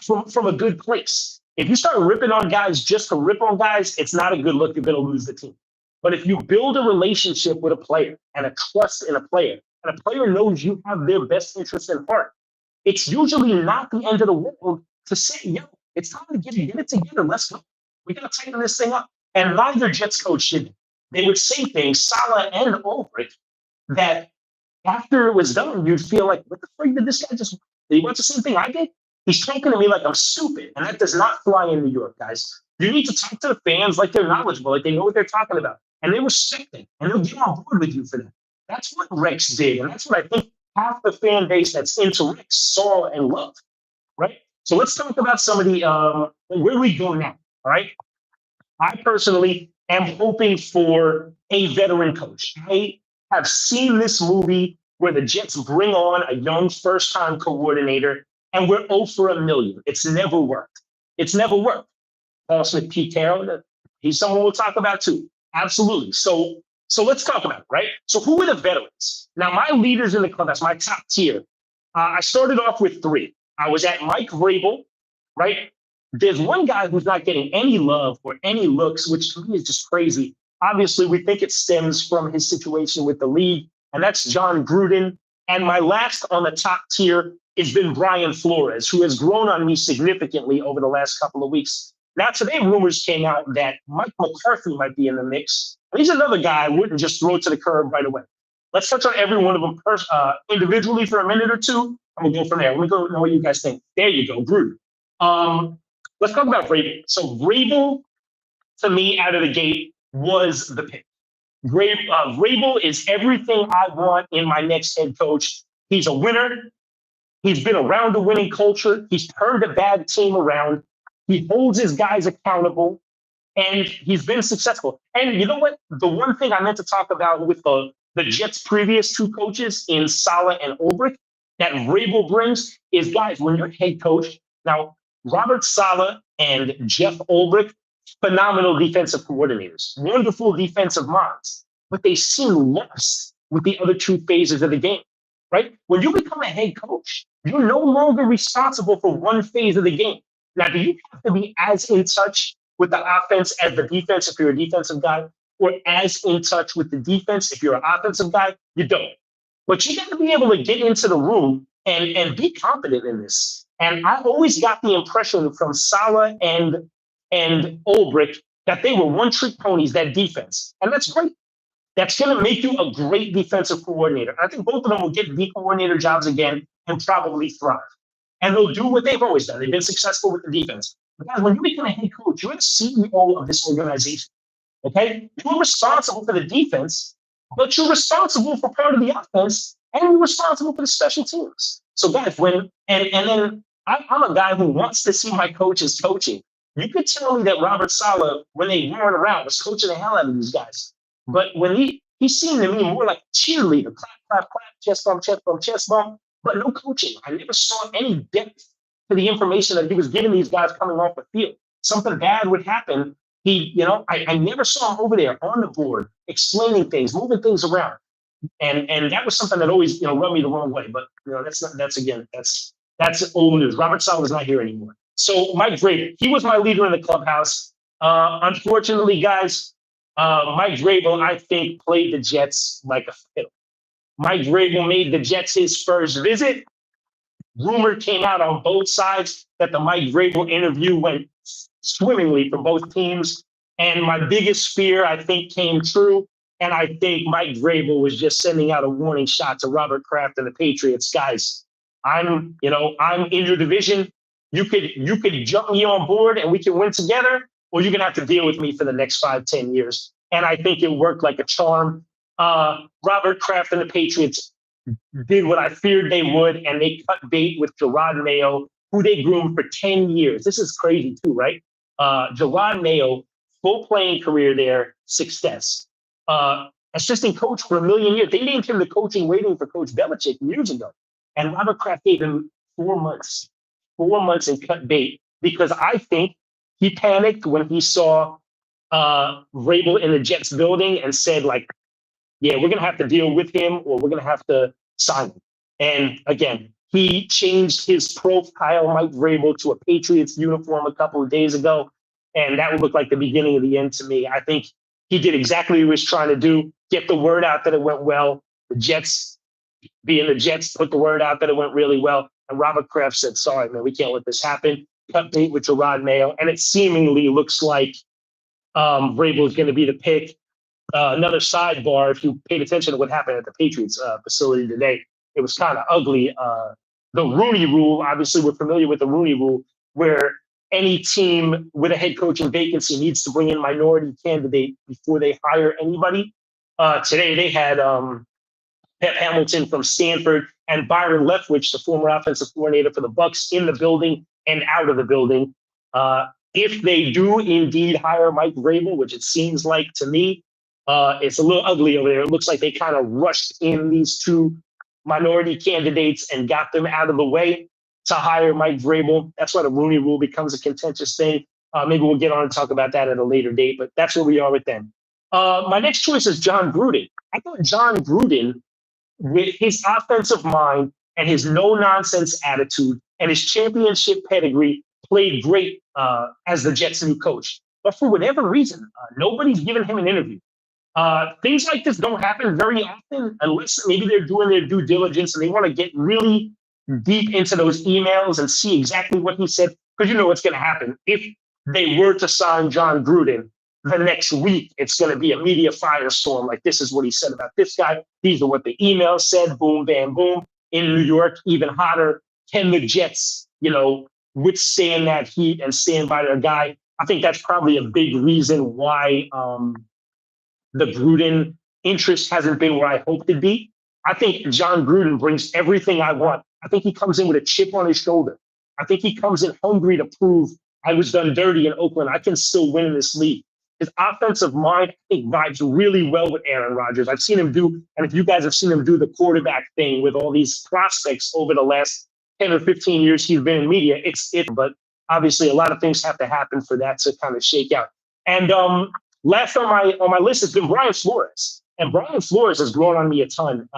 from a good place. If you start ripping on guys just to rip on guys, it's not a good look. You're going to lose the team. But if you build a relationship with a player and a trust in a player, and a player knows you have their best interest in heart, it's usually not the end of the world to say, yo, it's time to get it together. Let's go. We got to tighten this thing up. And neither Jets coach did. They would say things, Salah and Ulbrich, that after it was done, you'd feel like, what the freak did this guy just? Did he want the same thing I did? He's talking to me like I'm stupid. And that does not fly in New York, guys. You need to talk to the fans like they're knowledgeable, like they know what they're talking about. And they respect it. And they'll get on board with you for that. That's what Rex did. And that's what I think half the fan base that's into Rex saw and loved, right? So let's talk about some of the, where we go now, all right? I personally am hoping for a veteran coach. I have seen this movie where the Jets bring on a young first-time coordinator, and we're 0 for a million. It's never worked. It's never worked. Paul Smith, Pete Carroll, he's someone we'll talk about too. Absolutely. So let's talk about it, right? So who are the veterans? Now, my leaders in the club, that's my top tier. I started off with 3. I was at Mike Vrabel, right? There's one guy who's not getting any love or any looks, which to me is just crazy. Obviously, we think it stems from his situation with the league, and that's John Gruden. And my last on the top tier has been Brian Flores, who has grown on me significantly over the last couple of weeks. Now, today, rumors came out that Mike McCarthy might be in the mix. He's another guy I wouldn't just throw to the curb right away. Let's touch on every one of them individually for a minute or two, and we'll go from there. Let me go know what you guys think. There you go, Gruden. Let's talk about Vrabel. So Vrabel, to me, out of the gate, was the pick. Vrabel is everything I want in my next head coach. He's a winner. He's been around a winning culture. He's turned a bad team around. He holds his guys accountable, and he's been successful. And you know what? The one thing I meant to talk about with the Jets' previous 2 coaches in Saleh and Ulbrich that Vrabel brings is, guys, when you're head coach, now, Robert Saleh and Jeff Ulbrich, phenomenal defensive coordinators, wonderful defensive minds, but they seem lost with the other 2 phases of the game, right? When you become a head coach, you're no longer responsible for one phase of the game. Now, do you have to be as in touch with the offense as the defense if you're a defensive guy, or as in touch with the defense if you're an offensive guy? You don't. But you got to be able to get into the room and be competent in this. And I always got the impression from Saleh and Ulbrich that they were one-trick ponies, that defense. And that's great. That's going to make you a great defensive coordinator. I think both of them will get D coordinator jobs again and probably thrive. And they'll do what they've always done. They've been successful with the defense. But guys, when you become a head coach, you're the CEO of this organization. Okay? You're responsible for the defense, but you're responsible for part of the offense, and you're responsible for the special teams. So guys, and then I'm a guy who wants to see my coaches coaching. You could tell me that Robert Saleh, when they weren't around, was coaching the hell out of these guys. But when he seemed to me more like a cheerleader, clap, clap, clap, chest bump, chest bump, chest bump, but no coaching. I never saw any depth to the information that he was giving these guys coming off the field. Something bad would happen. I never saw him over there on the board, explaining things, moving things around. And that was something that always, rubbed me the wrong way. But, that's old news. Robert Saleh is not here anymore. So Mike Vrabel, he was my leader in the clubhouse. Unfortunately, guys, Mike Vrabel, I think, played the Jets like a fiddle. Mike Vrabel made the Jets his first visit. Rumor came out on both sides that the Mike Vrabel interview went swimmingly for both teams. And my biggest fear, I think, came true. And I think Mike Vrabel was just sending out a warning shot to Robert Kraft and the Patriots. Guys, I'm in your division. You could jump me on board and we can win together, or you're gonna have to deal with me for the next 5, 10 years. And I think it worked like a charm. Robert Kraft and the Patriots did what I feared they would, and they cut bait with Gerard Mayo, who they groomed for 10 years. This is crazy too, right? Gerard Mayo, full playing career there, success. Assistant coach for a million years. They named him the coaching waiting for Coach Belichick years ago. And Robert Kraft gave him 4 months, 4 months and cut bait because I think he panicked when he saw Vrabel in the Jets building and said, like, yeah, we're going to have to deal with him or we're going to have to sign him. And again, he changed his profile, Mike Vrabel, to a Patriots uniform a couple of days ago. And that would look like the beginning of the end to me. I think he did exactly what he was trying to do, get the word out that it went well. The Jets, being the Jets, put the word out that it went really well. And Robert Kraft said, sorry, man, we can't let this happen. Cut bait with Gerard Mayo. And it seemingly looks like Vrabel is going to be the pick. Another sidebar, if you paid attention to what happened at the Patriots facility today, it was kind of ugly. The Rooney Rule, obviously, we're familiar with the Rooney Rule, where any team with a head coaching vacancy needs to bring in minority candidate before they hire anybody. Today, they had Pep Hamilton from Stanford and Byron Leftwich, the former offensive coordinator for the Bucs, in the building and out of the building. If they do indeed hire Mike Vrabel, which it seems like to me, it's a little ugly over there. It looks like they kind of rushed in these two minority candidates and got them out of the way to hire Mike Vrabel. That's why the Rooney Rule becomes a contentious thing. Maybe we'll get on and talk about that at a later date, but that's where we are with them. My next choice is John Gruden. I thought John Gruden, with his offensive mind and his no-nonsense attitude and his championship pedigree, played great as the Jets' new coach. But for whatever reason, nobody's given him an interview. Things like this don't happen very often unless maybe they're doing their due diligence and they want to get really deep into those emails and see exactly what he said. Because you know what's going to happen. If they were to sign John Gruden, the next week it's going to be a media firestorm. Like, this is what he said about this guy. These are what the email said. Boom, bam, boom. In New York, even hotter. Can the Jets, withstand that heat and stand by their guy? I think that's probably a big reason why the Gruden interest hasn't been where I hoped it'd be. I think John Gruden brings everything I want. I think he comes in with a chip on his shoulder. I think he comes in hungry to prove I was done dirty in Oakland. I can still win in this league. His offensive mind, I think, vibes really well with Aaron Rodgers. I've seen him do, and if you guys have seen him do the quarterback thing with all these prospects over the last 10 or 15 years he's been in media, but obviously a lot of things have to happen for that to kind of shake out. And last on my list has been Brian Flores. And Brian Flores has grown on me a ton.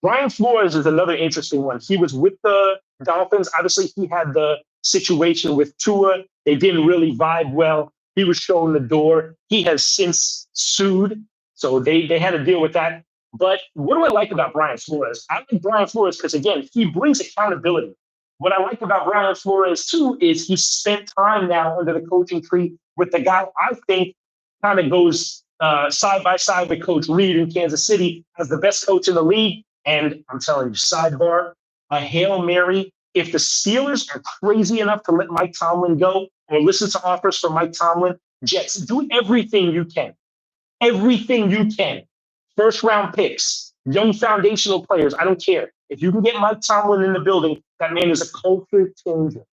Brian Flores is another interesting one. He was with the Dolphins. Obviously, he had the situation with Tua. They didn't really vibe well. He was shown the door. He has since sued. So they had to deal with that. But what do I like about Brian Flores? I like Brian Flores because, again, he brings accountability. What I like about Brian Flores, too, is he spent time now under the coaching tree with the guy I think kind of goes side by side with Coach Reid in Kansas City as the best coach in the league. And I'm telling you, sidebar, a Hail Mary. If the Steelers are crazy enough to let Mike Tomlin go or listen to offers from Mike Tomlin, Jets, do everything you can. Everything you can. First round picks, young foundational players, I don't care. If you can get Mike Tomlin in the building, that man is a culture changer.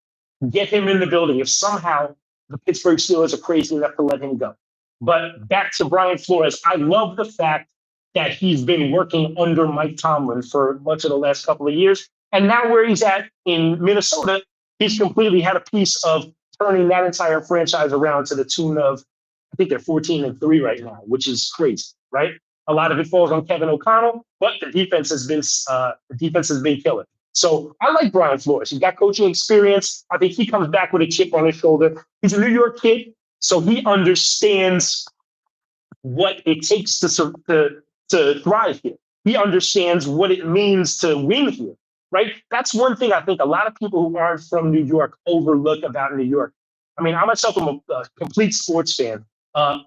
Get him in the building if somehow the Pittsburgh Steelers are crazy enough to let him go. But back to Brian Flores, I love the fact that he's been working under Mike Tomlin for much of the last couple of years. And now where he's at in Minnesota, he's completely had a piece of turning that entire franchise around to the tune of, I think they're 14-3 right now, which is crazy, right? A lot of it falls on Kevin O'Connell, but the defense has been killing. So I like Brian Flores. He's got coaching experience. I think he comes back with a chip on his shoulder. He's a New York kid, so he understands what it takes to thrive here. He understands what it means to win here, right? That's one thing I think a lot of people who aren't from New York overlook about New York. I mean, I myself am a complete sports fan,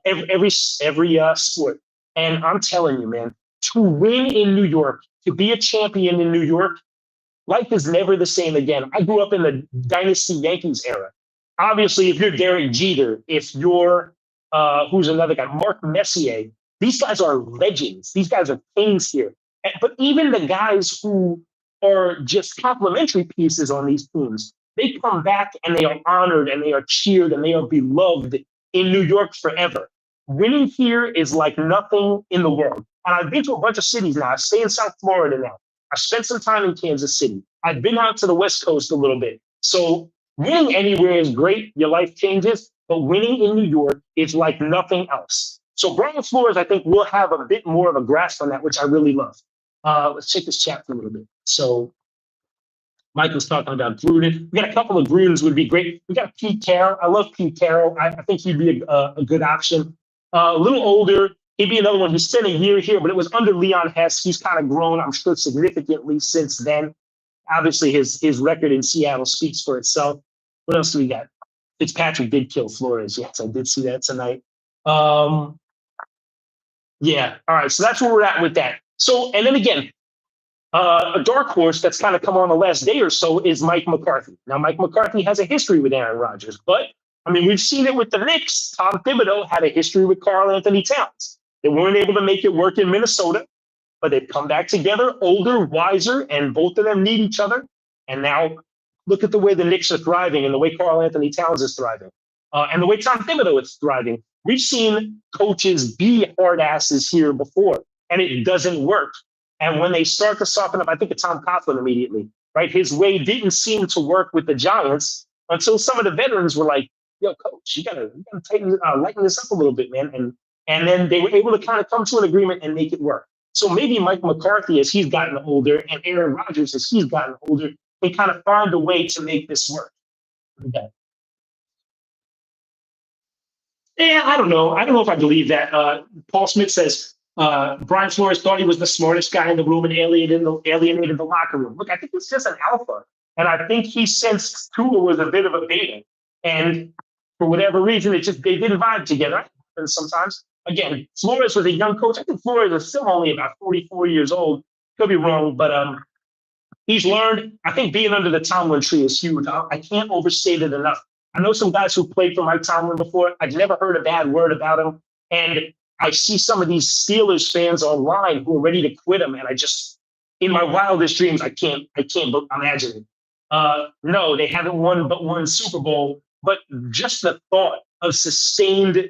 every sport. And I'm telling you, man, to win in New York, to be a champion in New York, life is never the same again. I grew up in the dynasty Yankees era. Obviously, if you're Derek Jeter, if you're who's another guy, Mark Messier, these guys are legends. These guys are kings here. But even the guys who are just complimentary pieces on these teams, they come back and they are honored and they are cheered and they are beloved in New York forever. Winning here is like nothing in the world. And I've been to a bunch of cities now. I stay in South Florida now. I spent some time in Kansas City. I've been out to the West Coast a little bit. So winning anywhere is great. Your life changes. But winning in New York is like nothing else. So Brian Flores, I think, will have a bit more of a grasp on that, which I really love. Let's check this chat for a little bit. So Michael's talking about Gruden. We got a couple of Grudens would be great. We got Pete Carroll. I love Pete Carroll. I think he'd be a good option. A little older. He'd be another one. He spent a year here, but it was under Leon Hess. He's kind of grown, I'm sure, significantly since then. Obviously, his record in Seattle speaks for itself. What else do we got? Fitzpatrick did kill Flores. Yes, I did see that tonight. Yeah. All right. So that's where we're at with that. So, and then again, a dark horse that's kind of come on the last day or so is Mike McCarthy. Now, Mike McCarthy has a history with Aaron Rodgers, but I mean, we've seen it with the Knicks. Tom Thibodeau had a history with Karl Anthony Towns. They weren't able to make it work in Minnesota, but they've come back together, older, wiser, and both of them need each other. And now look at the way the Knicks are thriving and the way Karl Anthony Towns is thriving and the way Tom Thibodeau is thriving. We've seen coaches be hard asses here before, and it doesn't work. And when they start to soften up, I think of Tom Coughlin immediately, right? His way didn't seem to work with the Giants until some of the veterans were like, yo, coach, you gotta lighten this up a little bit, man. And then they were able to kind of come to an agreement and make it work. So maybe Mike McCarthy, as he's gotten older, and Aaron Rodgers, as he's gotten older, they kind of find a way to make this work. Okay. Yeah, I don't know. I don't know if I believe that. Paul Smith says Brian Flores thought he was the smartest guy in the room and alienated the locker room. Look, I think he's just an alpha. And I think he sensed Tua was a bit of a beta. And for whatever reason, they didn't vibe together. And sometimes, again, Flores was a young coach. I think Flores is still only about 44 years old. Could be wrong, but he's learned. I think being under the Tomlin tree is huge. I can't overstate it enough. I know some guys who played for Mike Tomlin before. I've never heard a bad word about him. And I see some of these Steelers fans online who are ready to quit him. And I just, in my wildest dreams, I can't imagine it. No, they haven't won but one Super Bowl. But just the thought of sustained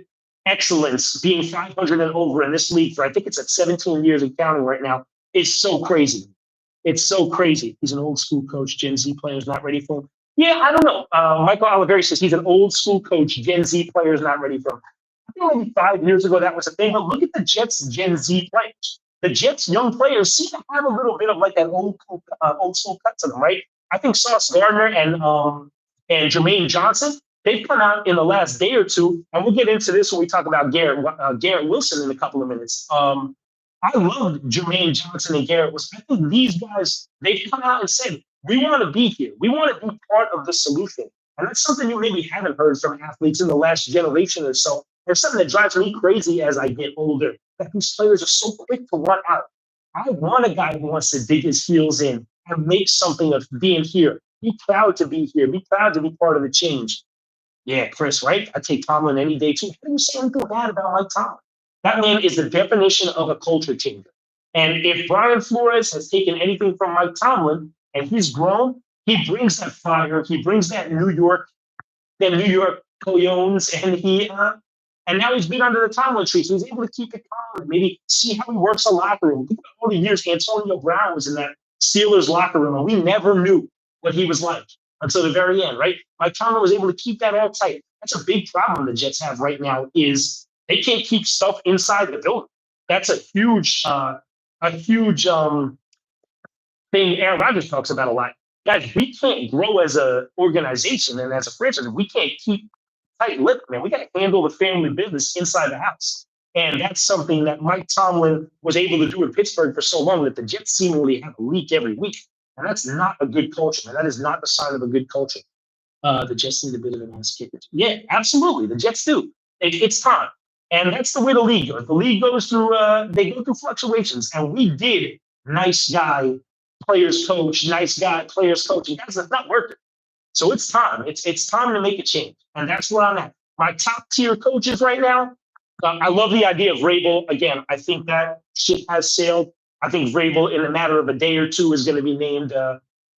excellence being 500 and over in this league for, I think it's at 17 years and counting right now, is so crazy. It's so crazy. He's an old school coach. Gen Z players not ready for him. Yeah, I don't know. Michael Oliveri says he's an old school coach. Gen Z players not ready for him. I think maybe 5 years ago that was a thing. But look at the Jets' Gen Z players. The Jets' young players seem to have a little bit of like that old school cut to them, right? I think Sauce Gardner and Jermaine Johnson, they've come out in the last day or two, and we'll get into this when we talk about Garrett Wilson in a couple of minutes. I love Jermaine Johnson and Garrett Wilson. I think these guys, they've come out and said, we want to be here. We want to be part of the solution. And that's something you maybe haven't heard from athletes in the last generation or so. There's something that drives me crazy as I get older, that these players are so quick to run out. I want a guy who wants to dig his heels in and make something of being here. Be proud to be here. Be proud to be part of the change. Yeah, Chris, right? I take Tomlin any day too. How do you say anything bad about Mike Tomlin? That man is the definition of a culture changer. And if Brian Flores has taken anything from Mike Tomlin and he's grown, he brings that fire. He brings that New York coyones, and now he's been under the Tomlin tree, so he's able to keep it calm and maybe see how he works a locker room. Think about all the years Antonio Brown was in that Steelers locker room, and we never knew what he was like until the very end, right? Mike Tomlin was able to keep that all tight. That's a big problem the Jets have right now is they can't keep stuff inside the building. That's a huge thing Aaron Rodgers talks about a lot. Guys, we can't grow as an organization and as a franchise. We can't keep tight-lipped, man. We got to handle the family business inside the house. And that's something that Mike Tomlin was able to do in Pittsburgh for so long that the Jets seemingly have a leak every week. And that's not a good culture, man. That is not the sign of a good culture. The Jets need a bit of an ass kicker. Yeah, absolutely. The Jets do. It's time. And that's the way the league goes. The league goes through, they go through fluctuations. And we did nice guy players coach, nice guy, players coach. And that's not working. So it's time. It's time to make a change. And that's where I'm at. My top tier coaches right now, I love the idea of Vrabel. Again, I think that ship has sailed. I think Vrabel, in a matter of a day or two, is going to be named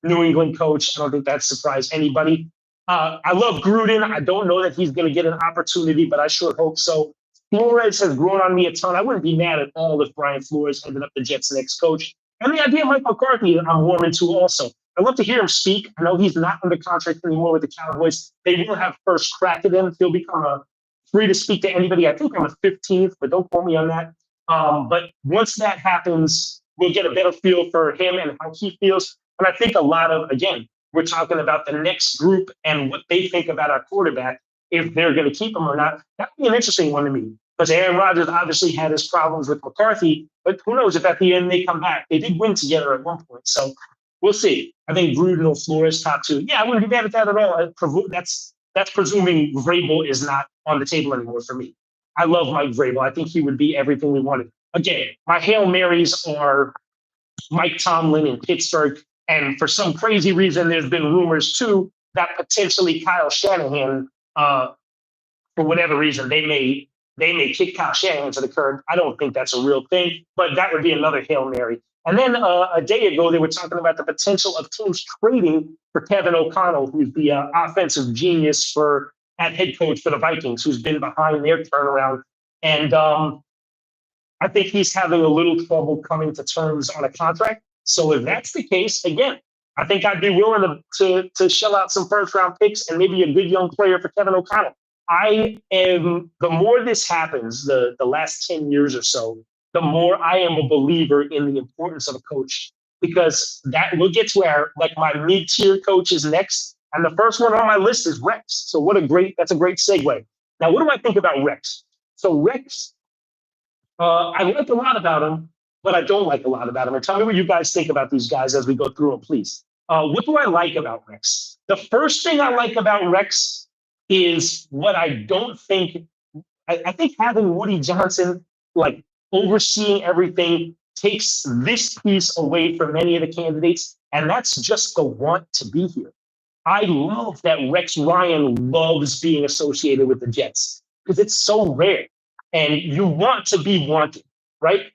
New England coach. I don't think that surprised anybody. I love Gruden. I don't know that he's going to get an opportunity, but I sure hope so. Flores has grown on me a ton. I wouldn't be mad at all if Brian Flores ended up the Jets' next coach. And the idea of Mike McCarthy, I'm warm into also. I love to hear him speak. I know he's not under contract anymore with the Cowboys. They will have first crack at him. He'll become free to speak to anybody, I think, on the 15th, but don't quote me on that. But once that happens, we'll get a better feel for him and how he feels. And I think a lot of, again, we're talking about the next group and what they think about our quarterback, if they're going to keep him or not. That would be an interesting one to me, because Aaron Rodgers obviously had his problems with McCarthy, but who knows if at the end they come back. They did win together at one point, so we'll see. I think Gruden or Flores top two. Yeah, I wouldn't be mad at that at all. That's presuming Vrabel is not on the table anymore for me. I love Mike Vrabel. I think he would be everything we wanted. Again, my Hail Marys are Mike Tomlin in Pittsburgh. And for some crazy reason, there's been rumors too that potentially Kyle Shanahan, for whatever reason, they may kick Kyle Shanahan to the curb. I don't think that's a real thing, but that would be another Hail Mary. And then a day ago, they were talking about the potential of teams trading for Kevin O'Connell, who's the offensive genius at head coach for the Vikings, who's been behind their turnaround. And I think he's having a little trouble coming to terms on a contract. So if that's the case, again, I think I'd be willing to shell out some first round picks and maybe a good young player for Kevin O'Connell. The more this happens, the last 10 years or so, the more I am a believer in the importance of a coach, because that we'll get to my mid-tier coaches next. And the first one on my list is Rex. So that's a great segue. Now, what do I think about Rex? So Rex, I like a lot about him, but I don't like a lot about him. And tell me what you guys think about these guys as we go through them, please. What do I like about Rex? The first thing I like about Rex is what I don't think. I think having Woody Johnson overseeing everything takes this piece away from many of the candidates, and that's just the want to be here. I love that Rex Ryan loves being associated with the Jets because it's so rare, and you want to be wanted, right?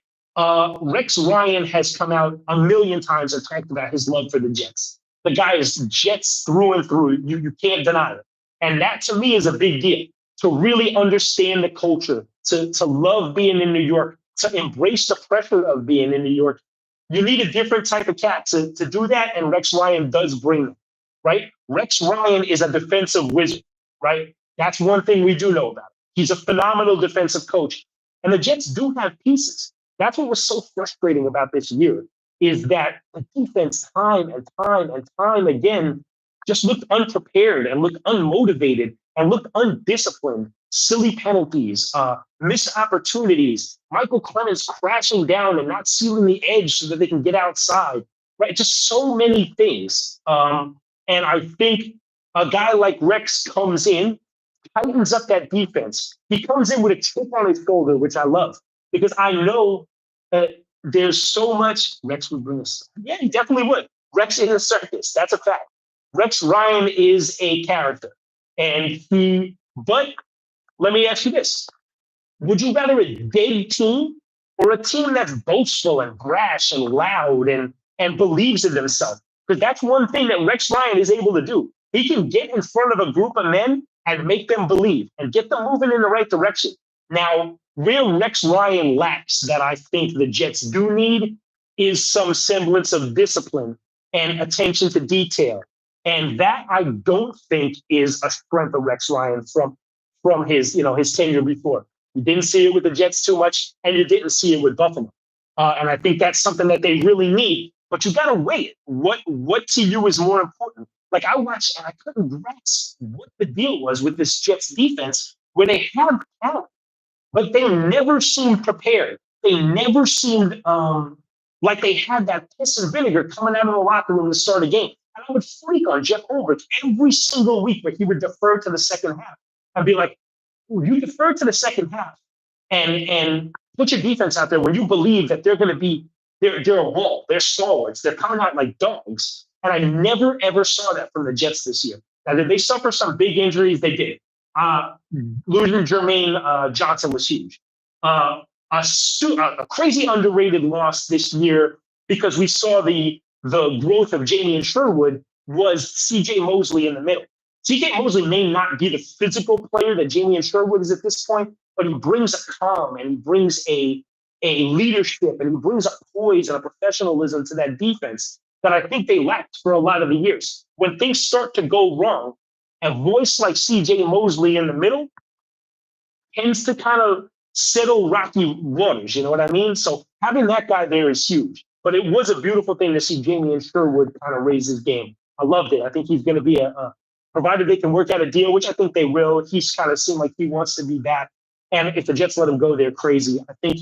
Rex Ryan has come out a million times and talked about his love for the Jets. The guy is Jets through and through. You can't deny it. And that to me is a big deal, to really understand the culture, to love being in New York, to embrace the pressure of being in New York. You need a different type of cat to do that, and Rex Ryan does bring them, right? Rex Ryan is a defensive wizard, right? That's one thing we do know about him. He's a phenomenal defensive coach. And the Jets do have pieces. That's what was so frustrating about this year, is that the defense time and time again just looked unprepared and looked unmotivated and looked undisciplined. Silly penalties, missed opportunities, Michael Clemens crashing down and not sealing the edge so that they can get outside, right? Just so many things. And I think a guy like Rex comes in, tightens up that defense. He comes in with a chip on his shoulder, which I love, because I know that there's so much. Rex would bring us. Yeah, he definitely would. Rex in a circus. That's a fact. Rex Ryan is a character. But let me ask you this. Would you rather a dead team or a team that's boastful and brash and loud and believes in themselves? Because that's one thing that Rex Ryan is able to do. He can get in front of a group of men and make them believe and get them moving in the right direction. Now, where Rex Ryan lacks that I think the Jets do need is some semblance of discipline and attention to detail. And that I don't think is a strength of Rex Ryan from his tenure before. You didn't see it with the Jets too much, and you didn't see it with Buffalo. And I think that's something that they really need. But you got to weigh it. What to you is more important? Like, I watched and I couldn't grasp what the deal was with this Jets defense, where they have talent, but they never seemed prepared. They never seemed like they had that piss and vinegar coming out of the locker room to start a game. And I would freak on Jeff Ulbrich every single week where he would defer to the second half. I'd be like, you defer to the second half and put your defense out there when you believe that they're going to be they're a wall. They're stalwarts. They're coming out like dogs. And I never ever saw that from the Jets this year. Now, did they suffer some big injuries? They did. Losing Jermaine Johnson was huge. A crazy underrated loss this year because we saw the growth of Jamie and Sherwood was C.J. Mosley in the middle. C.J. Mosley may not be the physical player that Jamie and Sherwood is at this point, but he brings a calm and he brings a leadership and he brings a poise and a professionalism to that defense that I think they lacked for a lot of the years. When things start to go wrong, a voice like C.J. Mosley in the middle tends to kind of settle rocky waters. You know what I mean? So having that guy there is huge. But it was a beautiful thing to see Jamie and Sherwood kind of raise his game. I loved it. I think he's going to be provided they can work out a deal, which I think they will. He's kind of seemed like he wants to be back. And if the Jets let him go, they're crazy. I think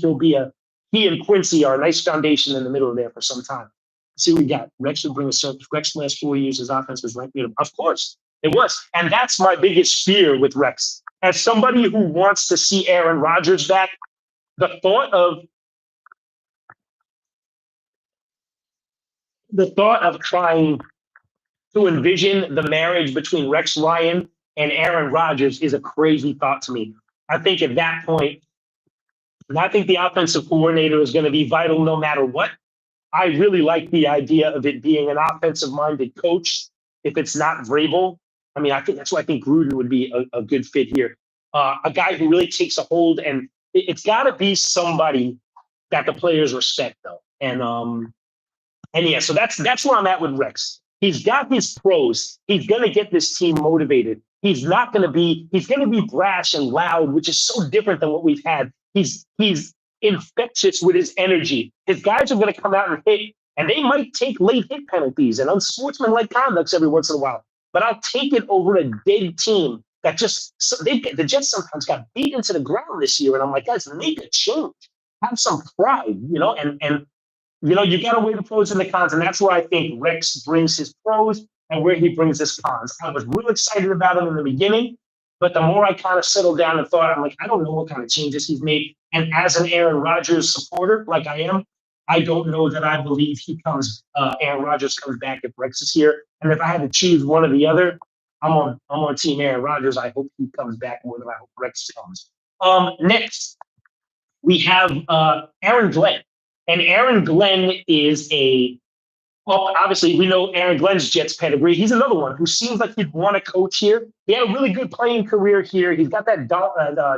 he and Quincy are a nice foundation in the middle of there for some time. See what we got. Rex would bring a service. Rex last 4 years, his offense was ranked. Of course, it was. And that's my biggest fear with Rex. As somebody who wants to see Aaron Rodgers back, the thought of trying to envision the marriage between Rex Ryan and Aaron Rodgers is a crazy thought to me. I think at that point, and I think the offensive coordinator is going to be vital no matter what. I really like the idea of it being an offensive-minded coach. If it's not Vrabel, I mean, I think that's why I think Gruden would be a good fit here. A guy who really takes a hold, and it's got to be somebody that the players respect, though. And yeah, so that's where I'm at with Rex. He's got his pros. He's going to get this team motivated. He's going to be brash and loud, which is so different than what we've had. He's infectious with his energy. His guys are going to come out and hit, and they might take late hit penalties and unsportsmanlike conducts every once in a while. But I'll take it over a dead team that the Jets sometimes got beat into the ground this year. And I'm like, guys, make a change. Have some pride, and you got to weigh the pros and the cons. And that's where I think Rex brings his pros and where he brings his cons. I was real excited about him in the beginning, but the more I kind of settled down and thought, I'm like, I don't know what kind of changes he's made. And as an Aaron Rodgers supporter, like I am, I don't know that I believe Aaron Rodgers comes back if Rex is here. And if I had to choose one or the other, I'm on team Aaron Rodgers. I hope he comes back more than I hope Rex comes. Next, we have Aaron Glenn. And Aaron Glenn is obviously we know Aaron Glenn's Jets pedigree. He's another one who seems like he'd want to coach here. He had a really good playing career here. He's got that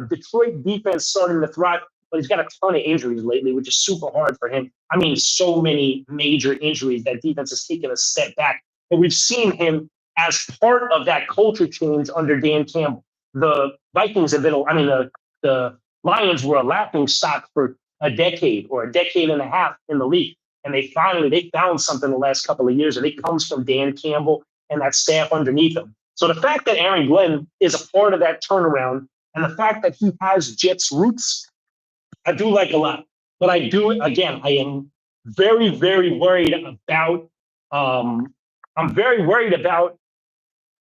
Detroit defense starting to thrive, but he's got a ton of injuries lately, which is super hard for him. I mean, so many major injuries that defense has taken a step back. But we've seen him as part of that culture change under Dan Campbell. The Vikings have been, the Lions were a laughing stock for a decade or a decade and a half in the league. And they found something the last couple of years, and it comes from Dan Campbell and that staff underneath him. So the fact that Aaron Glenn is a part of that turnaround and the fact that he has Jets roots, I do like a lot. But I am very, very worried about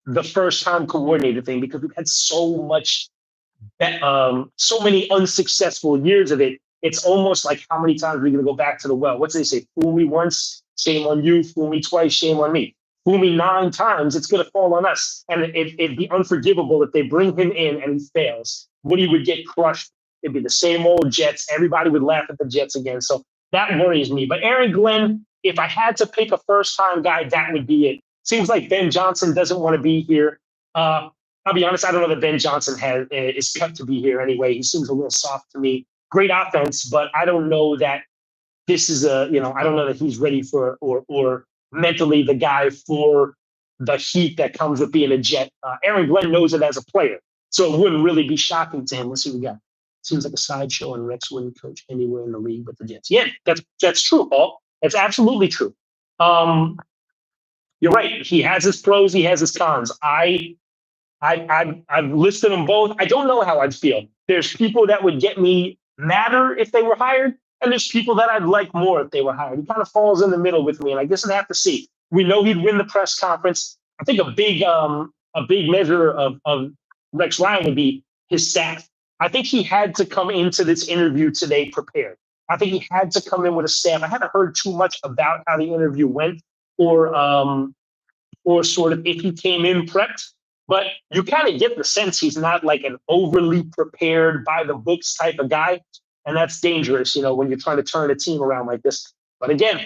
the first-time coordinator thing because we've had so many unsuccessful years of it. It's almost like how many times are we going to go back to the well? What do they say? Fool me once, shame on you. Fool me twice, shame on me. Fool me 9 times, it's going to fall on us. And it'd be unforgivable if they bring him in and he fails. Woody would get crushed. It'd be the same old Jets. Everybody would laugh at the Jets again. So that worries me. But Aaron Glenn, if I had to pick a first-time guy, that would be it. Seems like Ben Johnson doesn't want to be here. I'll be honest, I don't know that Ben Johnson is cut to be here anyway. He seems a little soft to me. Great offense, but I don't know that this is I don't know that he's ready for or mentally the guy for the heat that comes with being a Jet. Aaron Glenn knows it as a player, so it wouldn't really be shocking to him. Let's see what we got. Seems like a sideshow, and Rex wouldn't coach anywhere in the league but the Jets. Yeah, that's true, Paul. That's absolutely true. You're right. He has his pros. He has his cons. I've listed them both. I don't know how I'd feel. There's people that would get me madder if they were hired, and there's people that I'd like more if they were hired. He kind of falls in the middle with me, and I guess I'd have to see. We know he'd win the press conference. I think a big measure of Rex Ryan would be his staff. I think he had to come into this interview today prepared. I think he had to come in with a staff. I haven't heard too much about how the interview went, or or sort of if he came in prepped. But you kind of get the sense he's not like an overly prepared by the books type of guy. And that's dangerous, when you're trying to turn a team around like this. But again,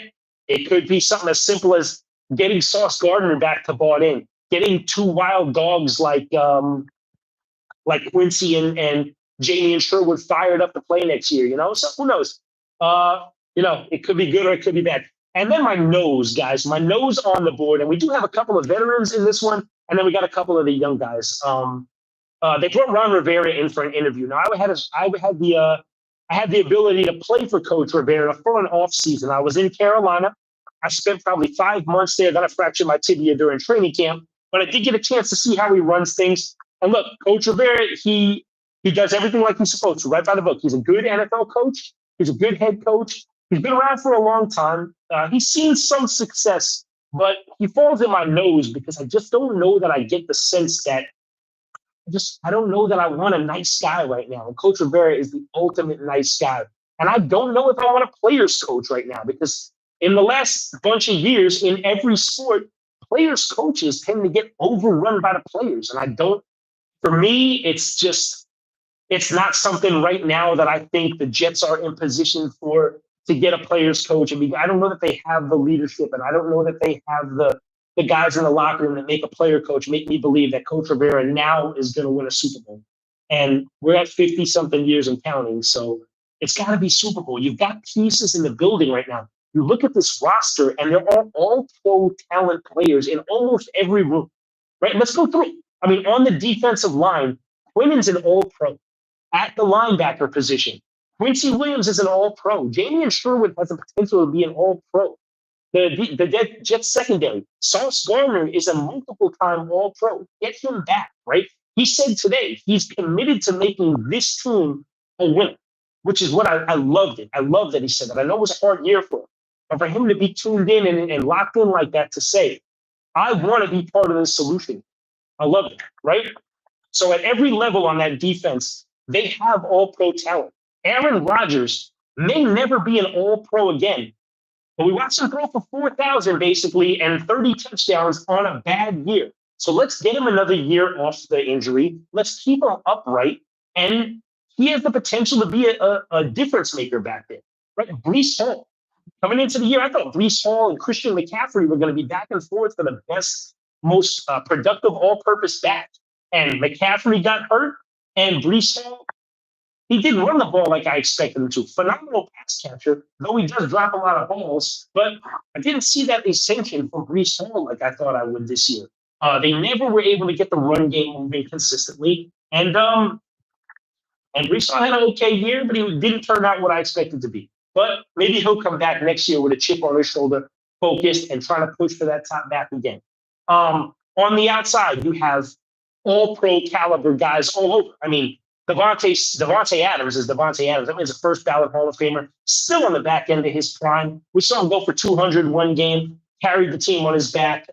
it could be something as simple as getting Sauce Gardner back to bought in, getting two wild dogs like Quincy and Jamie and Sherwood fired up to play next year, So who knows? It could be good or it could be bad. And then my nose, guys, my nose on the board. And we do have a couple of veterans in this one. And then we got a couple of the young guys. They brought Ron Rivera in for an interview. Now, I had the ability to play for Coach Rivera for an off season. I was in Carolina. I spent probably 5 months there. Got a fracture my tibia during training camp. But I did get a chance to see how he runs things. And look, Coach Rivera, he does everything like he's supposed to, right by the book. He's a good NFL coach. He's a good head coach. He's been around for a long time. He's seen some success, but he falls in my nose because I just don't know that I get the sense that I don't know that I want a nice guy right now. And Coach Rivera is the ultimate nice guy. And I don't know if I want a players coach right now because in the last bunch of years in every sport, players coaches tend to get overrun by the players. And for me, it's not something right now that I think the Jets are in position to get a players coach. I don't know that they have the leadership, and I don't know that they have the guys in the locker room that make a player coach make me believe that Coach Rivera now is going to win a Super Bowl. And we're at 50-something years and counting, so it's got to be Super Bowl. You've got pieces in the building right now. You look at this roster, and they're all pro talent players in almost every room. Right? Let's go through. On the defensive line, Quinnen's an all-pro. At the linebacker position, Quincy Williams is an all-pro. Jamie Sherwood has the potential to be an all-pro. The Jets secondary, Sauce Gardner is a multiple-time all-pro. Get him back, right? He said today he's committed to making this team a winner, which is what I loved it. I love that he said that. I know it was a hard year for him, but for him to be tuned in and locked in like that to say, I want to be part of the solution. I love it, right? So at every level on that defense, they have all-pro talent. Aaron Rodgers may never be an all-pro again, but we watched him throw for 4,000 basically and 30 touchdowns on a bad year. So let's get him another year off the injury. Let's keep him upright, and he has the potential to be a difference maker back there. Right? Breece Hall. Coming into the year, I thought Breece Hall and Christian McCaffrey were going to be back and forth for the best, most productive all-purpose back. And McCaffrey got hurt, and Breece Hall, he didn't run the ball like I expected him to. Phenomenal pass catcher, though he does drop a lot of balls. But I didn't see that ascension from Breece Hall like I thought I would this year. They never were able to get the run game moving consistently. And Breece Hall had an okay year, but he didn't turn out what I expected to be. But maybe he'll come back next year with a chip on his shoulder, focused and trying to push for that top back again. On the outside, you have all-pro caliber guys all over. Devontae Adams is Devontae Adams. He's a first ballot Hall of Famer, still on the back end of his prime. We saw him go for 200 one game, carried the team on his back.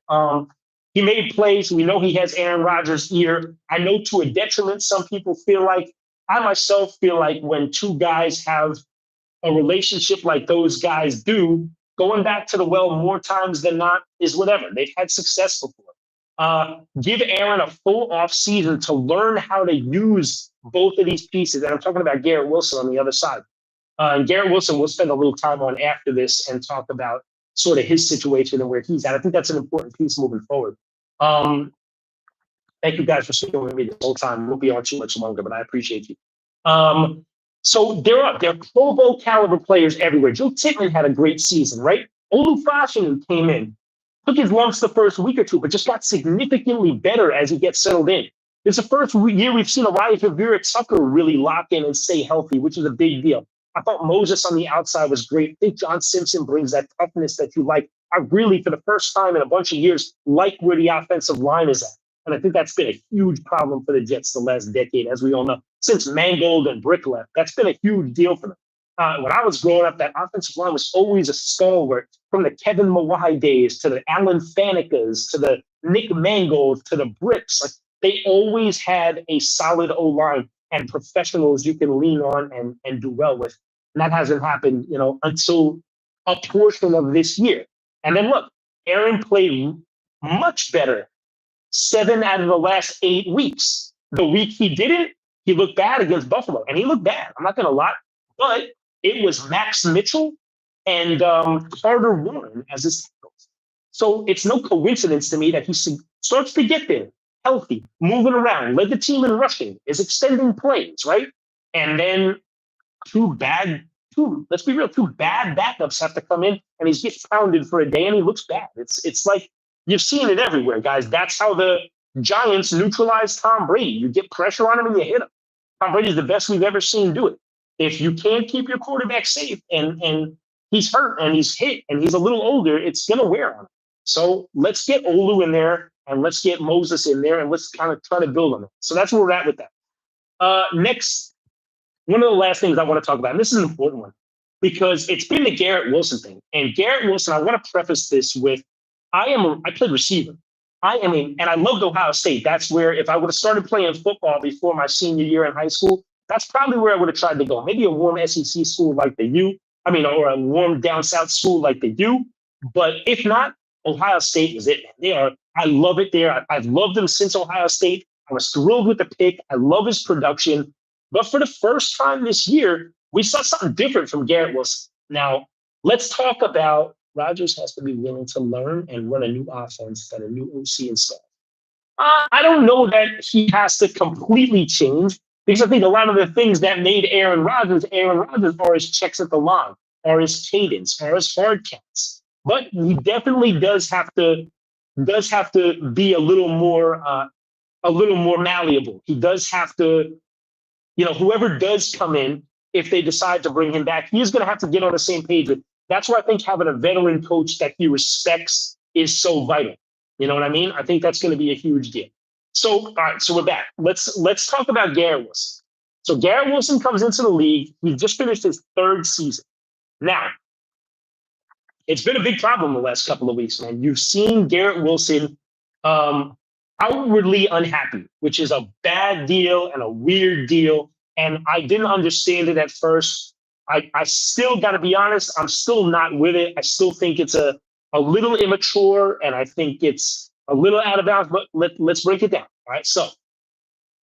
He made plays. We know he has Aaron Rodgers' ear. I know to a detriment, some people feel like, I myself feel like when two guys have a relationship like those guys do, going back to the well more times than not is whatever. They've had success before. Give Aaron a full off season to learn how to use both of these pieces. And I'm talking about Garrett Wilson on the other side. And Garrett Wilson we'll spend a little time on after this and talk about sort of his situation and where he's at. I think that's an important piece moving forward. Thank you guys for sticking with me this whole time. We'll be on too much longer, but I appreciate you. So there are Pro Bowl caliber players everywhere. Joe Tittman had a great season, right? Olu Fashanu came in, took his lumps the first week or two, but just got significantly better as he gets settled in. It's the first year we've seen Elijah Vera Tucker really lock in and stay healthy, which is a big deal. I thought Moses on the outside was great. I think John Simpson brings that toughness that you like. I really, for the first time in a bunch of years, like where the offensive line is at. And I think that's been a huge problem for the Jets the last decade, as we all know. Since Mangold and Brick left, that's been a huge deal for them. When I was growing up, that offensive line was always a stalwart, from the Kevin Mawai days to the Alan Fanekas to the Nick Mangold to the Bricks. Like, they always had a solid O-line and professionals you can lean on and do well with. And that hasn't happened, until a portion of this year. And then look, Aaron played much better 7 out of the last 8 weeks. The week he didn't, he looked bad against Buffalo, and he looked bad. I'm not going to lie, but it was Max Mitchell and Carter Warren as his tackles. So it's no coincidence to me that he starts to get there, healthy, moving around, led the team in rushing, is extending plays, right? And then let's be real, two bad backups have to come in, and he gets pounded for a day, and he looks bad. It's like you've seen it everywhere, guys. That's how the Giants neutralize Tom Brady. You get pressure on him and you hit him. Tom Brady's the best we've ever seen do it. If you can't keep your quarterback safe and he's hurt and he's hit and he's a little older, it's going to wear on him. So let's get Olu in there and let's get Moses in there and let's kind of try to build on it. So that's where we're at with that. Next, one of the last things I want to talk about, and this is an important one, because it's been the Garrett Wilson thing. And Garrett Wilson, I want to preface this with, I played receiver. And I loved Ohio State. That's where, if I would have started playing football before my senior year in high school, that's probably where I would have tried to go. Maybe a warm SEC school like the U, or a warm down south school like the U. But if not, Ohio State was it. I love it there. I've loved them since Ohio State. I was thrilled with the pick. I love his production. But for the first time this year, we saw something different from Garrett Wilson. Now, let's talk about Rodgers has to be willing to learn and run a new offense that a new OC and stuff. I don't know that he has to completely change, because I think a lot of the things that made Aaron Rodgers, are his checks at the line, are his cadence, are his hard counts. But he definitely does have to be a little more malleable. He does have to, whoever does come in, if they decide to bring him back, he's going to have to get on the same page with. That's why I think having a veteran coach that he respects is so vital. You know what I mean? I think that's going to be a huge deal. So, all right, so we're back. Let's talk about Garrett Wilson. So Garrett Wilson comes into the league. He just finished his 3rd season. Now, it's been a big problem the last couple of weeks, man. You've seen Garrett Wilson outwardly unhappy, which is a bad deal and a weird deal. And I didn't understand it at first. I still got to be honest, I'm still not with it. I still think it's a little immature, and I think it's a little out of bounds, but let's break it down. All right. So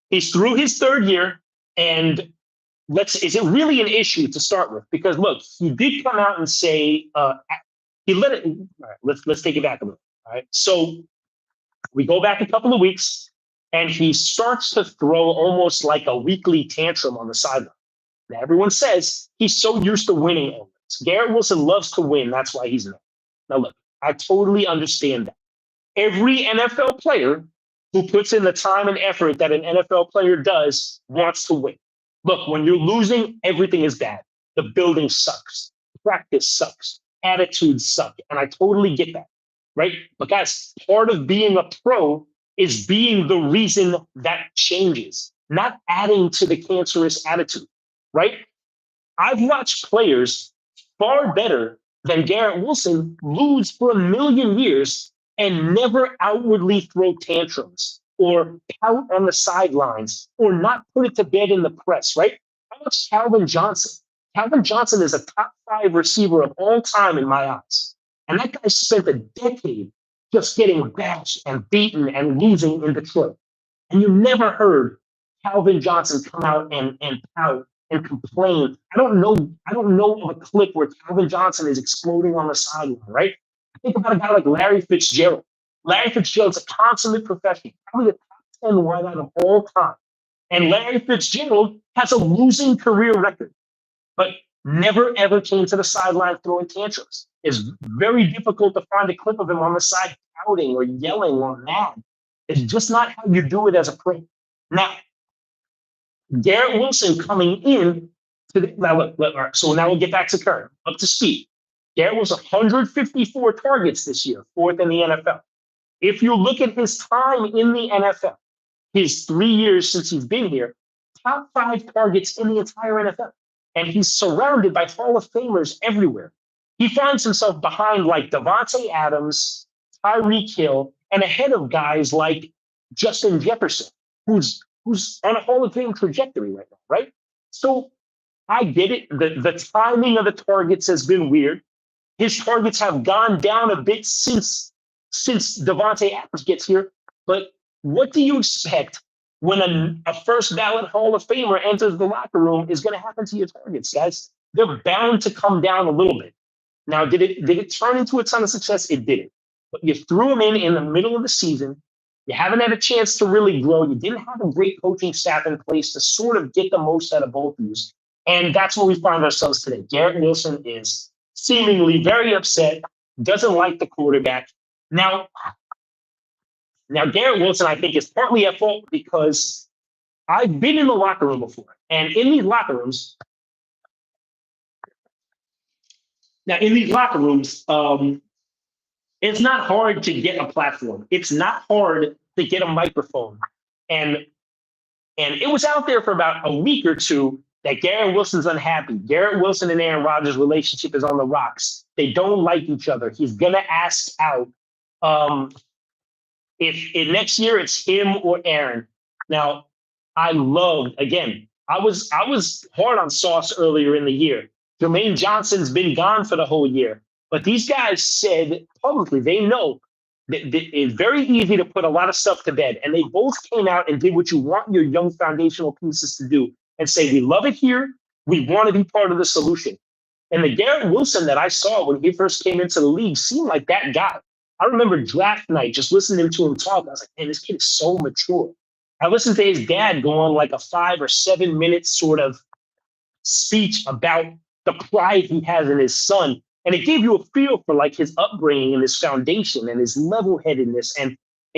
he's through his 3rd year, and is it really an issue to start with? Because look, he did come out and say, he let it. All right, let's take it back a little. All right. So we go back a couple of weeks, and he starts to throw almost like a weekly tantrum on the sideline. Now, everyone says he's so used to winning. Garrett Wilson loves to win. That's why he's not. Now, look, I totally understand that. Every NFL player who puts in the time and effort that an NFL player does wants to win. Look, when you're losing, everything is bad. The building sucks. Practice sucks. Attitudes suck. And I totally get that, right? But guys, part of being a pro is being the reason that changes, not adding to the cancerous attitude. Right? I've watched players far better than Garrett Wilson lose for a million years and never outwardly throw tantrums or pout on the sidelines or not put it to bed in the press, right? How about Calvin Johnson? Calvin Johnson is a top 5 receiver of all time in my eyes. And that guy spent a decade just getting bashed and beaten and losing in Detroit. And you never heard Calvin Johnson come out and pout and complain. I don't know of a clip where Calvin Johnson is exploding on the sideline, right? Think about a guy like Larry Fitzgerald. Larry Fitzgerald's a consummate professional, probably the top 10 wideout of all time. And Larry Fitzgerald has a losing career record, but never ever came to the sideline throwing tantrums. It's very difficult to find a clip of him on the side pouting or yelling or mad. It's just not how you do it as a pro. Now, Garrett Wilson coming in to so now we'll get back to current, up to speed. Garrett was 154 targets this year, 4th in the NFL. If you look at his time in the NFL, his 3 years since he's been here, top 5 targets in the entire NFL. And he's surrounded by Hall of Famers everywhere. He finds himself behind like Devontae Adams, Tyreek Hill, and ahead of guys like Justin Jefferson, who's on a Hall of Fame trajectory right now, right? So I get it. The timing of the targets has been weird. His targets have gone down a bit since Devontae Adams gets here. But what do you expect when a first ballot Hall of Famer enters the locker room is going to happen to your targets, guys? They're bound to come down a little bit. Now, did it turn into a ton of success? It didn't. But you threw him in the middle of the season. You haven't had a chance to really grow. You didn't have a great coaching staff in place to sort of get the most out of both of you. And that's where we find ourselves today. Garrett Wilson is seemingly very upset, doesn't like the quarterback. Now Garrett Wilson, I think, is partly at fault because I've been in the locker room before. And in these locker rooms, it's not hard to get a platform. It's not hard to get a microphone. And it was out there for about a week or two that Garrett Wilson's unhappy. Garrett Wilson and Aaron Rodgers' relationship is on the rocks. They don't like each other. He's going to ask out if next year it's him or Aaron. Now, I was hard on Sauce earlier in the year. Jermaine Johnson's been gone for the whole year. But these guys said publicly, they know that it's very easy to put a lot of stuff to bed. And they both came out and did what you want your young foundational pieces to do and say, we love it here. We want to be part of the solution. And the Garrett Wilson that I saw when he first came into the league seemed like that guy. I remember draft night, just listening to him talk. I was like, man, this kid is so mature. I listened to his dad go on like a 5 or 7 minute sort of speech about the pride he has in his son. And it gave you a feel for like his upbringing and his foundation and his level-headedness. And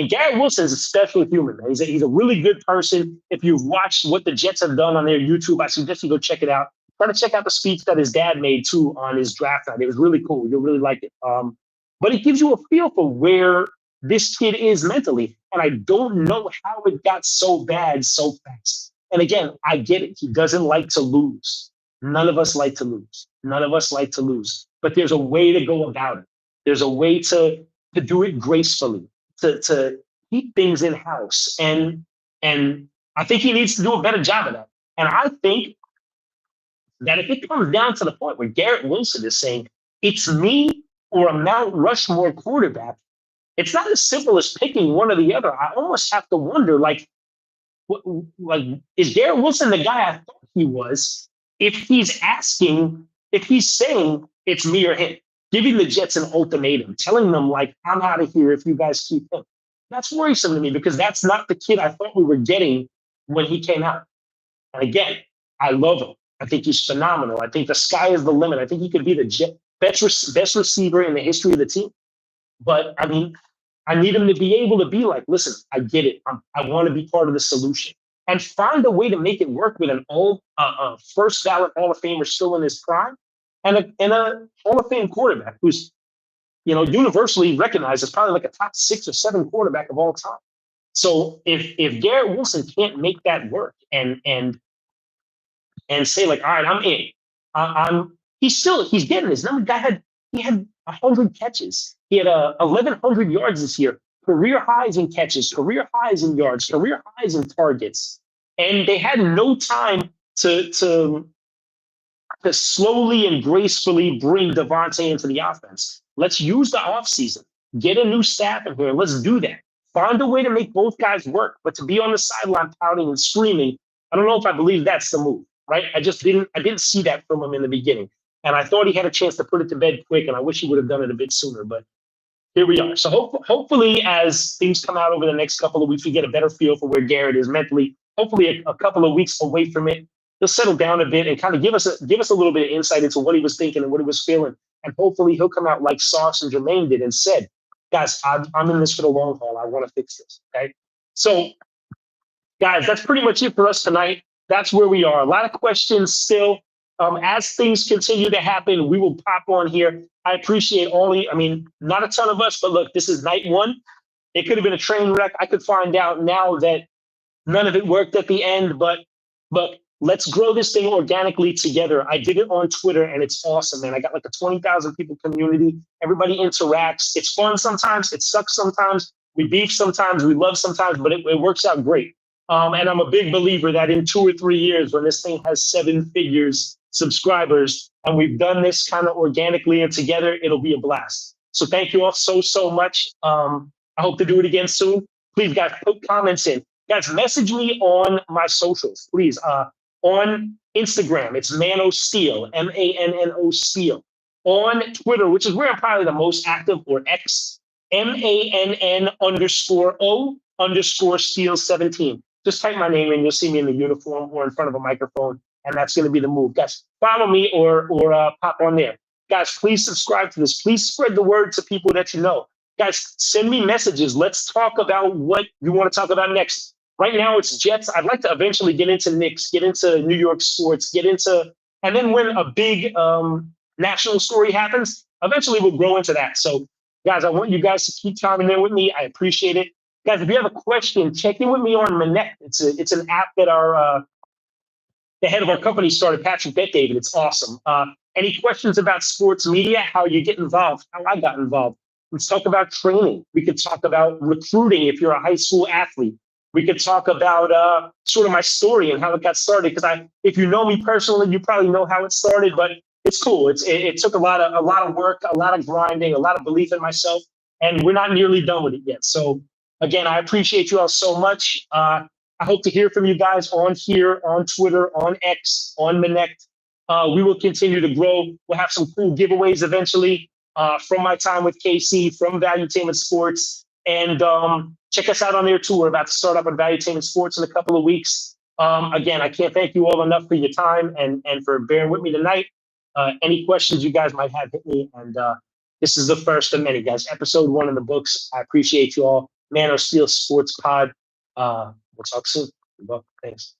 Garrett Wilson is a special human, man. He's a really good person. If you've watched what the Jets have done on their YouTube, I suggest you go check it out. Try to check out the speech that his dad made too on his draft night. It was really cool. You'll really like it. But it gives you a feel for where this kid is mentally. And I don't know how it got so bad so fast. And again, I get it. He doesn't like to lose. None of us like to lose. None of us like to lose. But there's a way to go about it. There's a way to do it gracefully, to keep things in house. And I think he needs to do a better job of that. And I think that if it comes down to the point where Garrett Wilson is saying, it's me or a Mount Rushmore quarterback, it's not as simple as picking one or the other. I almost have to wonder, like, is Garrett Wilson the guy I thought he was? If he's saying it's me or him, giving the Jets an ultimatum, telling them, like, I'm out of here if you guys keep him. That's worrisome to me because that's not the kid I thought we were getting when he came out. And again, I love him. I think he's phenomenal. I think the sky is the limit. I think he could be the best receiver in the history of the team. But, I mean, I need him to be able to be like, listen, I get it. I want to be part of the solution. And find a way to make it work with an first ballot Hall of Famer still in his prime and a Hall of Fame quarterback who's, universally recognized as probably like a top 6 or 7 quarterback of all time. So if Garrett Wilson can't make that work and say like, all right, I'm in, he's getting his number. He had 100 catches. He had 1,100 yards this year. Career highs in catches, career highs in yards, career highs in targets. And they had no time to slowly and gracefully bring Devontae into the offense. Let's use the offseason. Get a new staff in here. Let's do that. Find a way to make both guys work. But to be on the sideline pouting and screaming, I don't know if I believe that's the move, right? I didn't see that from him in the beginning. And I thought he had a chance to put it to bed quick, and I wish he would have done it a bit sooner. But here we are. So hopefully, as things come out over the next couple of weeks, we get a better feel for where Garrett is mentally. Hopefully, a couple of weeks away from it, he'll settle down a bit and kind of give us a little bit of insight into what he was thinking and what he was feeling. And hopefully, he'll come out like Sauce and Jermaine did and said, "Guys, I'm in this for the long haul. I want to fix this." Okay. So, guys, that's pretty much it for us tonight. That's where we are. A lot of questions still. As things continue to happen, we will pop on here. I appreciate not a ton of us, but look, this is night 1. It could have been a train wreck. I could find out now that none of it worked at the end, but let's grow this thing organically together. I did it on Twitter and it's awesome, man. I got like a 20,000 people community. Everybody interacts. It's fun sometimes. It sucks sometimes. We beef sometimes. We love sometimes, but it works out great. And I'm a big believer that in 2 or 3 years, when this thing has 7 figures subscribers. And we've done this kind of organically, and together it'll be a blast. So thank you all so much. I hope to do it again soon. Please, guys, put comments in. Guys, message me on my socials, please. On Instagram, it's Mano Steel, Manno Steel. On Twitter, which is where I'm probably the most active, or X, MANN_O_Steel17. Just type my name in, you'll see me in the uniform or in front of a microphone, and that's going to be the move. Guys, follow me or pop on there. Guys, please subscribe to this. Please spread the word to people that you know. Guys, send me messages. Let's talk about what you want to talk about next. Right now, it's Jets. I'd like to eventually get into Knicks, get into New York sports, and then when a big national story happens, eventually we'll grow into that. So, guys, I want you guys to keep chiming in with me. I appreciate it. Guys, if you have a question, check in with me on Manette. It's an app that the head of our company started, Patrick Bet-David. It's awesome. Any questions about sports media, how you get involved, how I got involved? Let's talk about training. We could talk about recruiting if you're a high school athlete. We could talk about sort of my story and how it got started. Because if you know me personally, you probably know how it started, but it's cool. It took a lot of work, a lot of grinding, a lot of belief in myself, and we're not nearly done with it yet. So again, I appreciate you all so much. I hope to hear from you guys on here, on Twitter, on X, on Manette. We will continue to grow. We'll have some cool giveaways eventually from my time with KC, from Valuetainment Sports. And check us out on there too. We're about to start up on Valuetainment Sports in a couple of weeks. Again, I can't thank you all enough for your time and for bearing with me tonight. Any questions you guys might have, hit me. And this is the first of many, guys. Episode 1 in the books. I appreciate you all. Mano Steel Sports Pod. We'll talk soon. Thanks.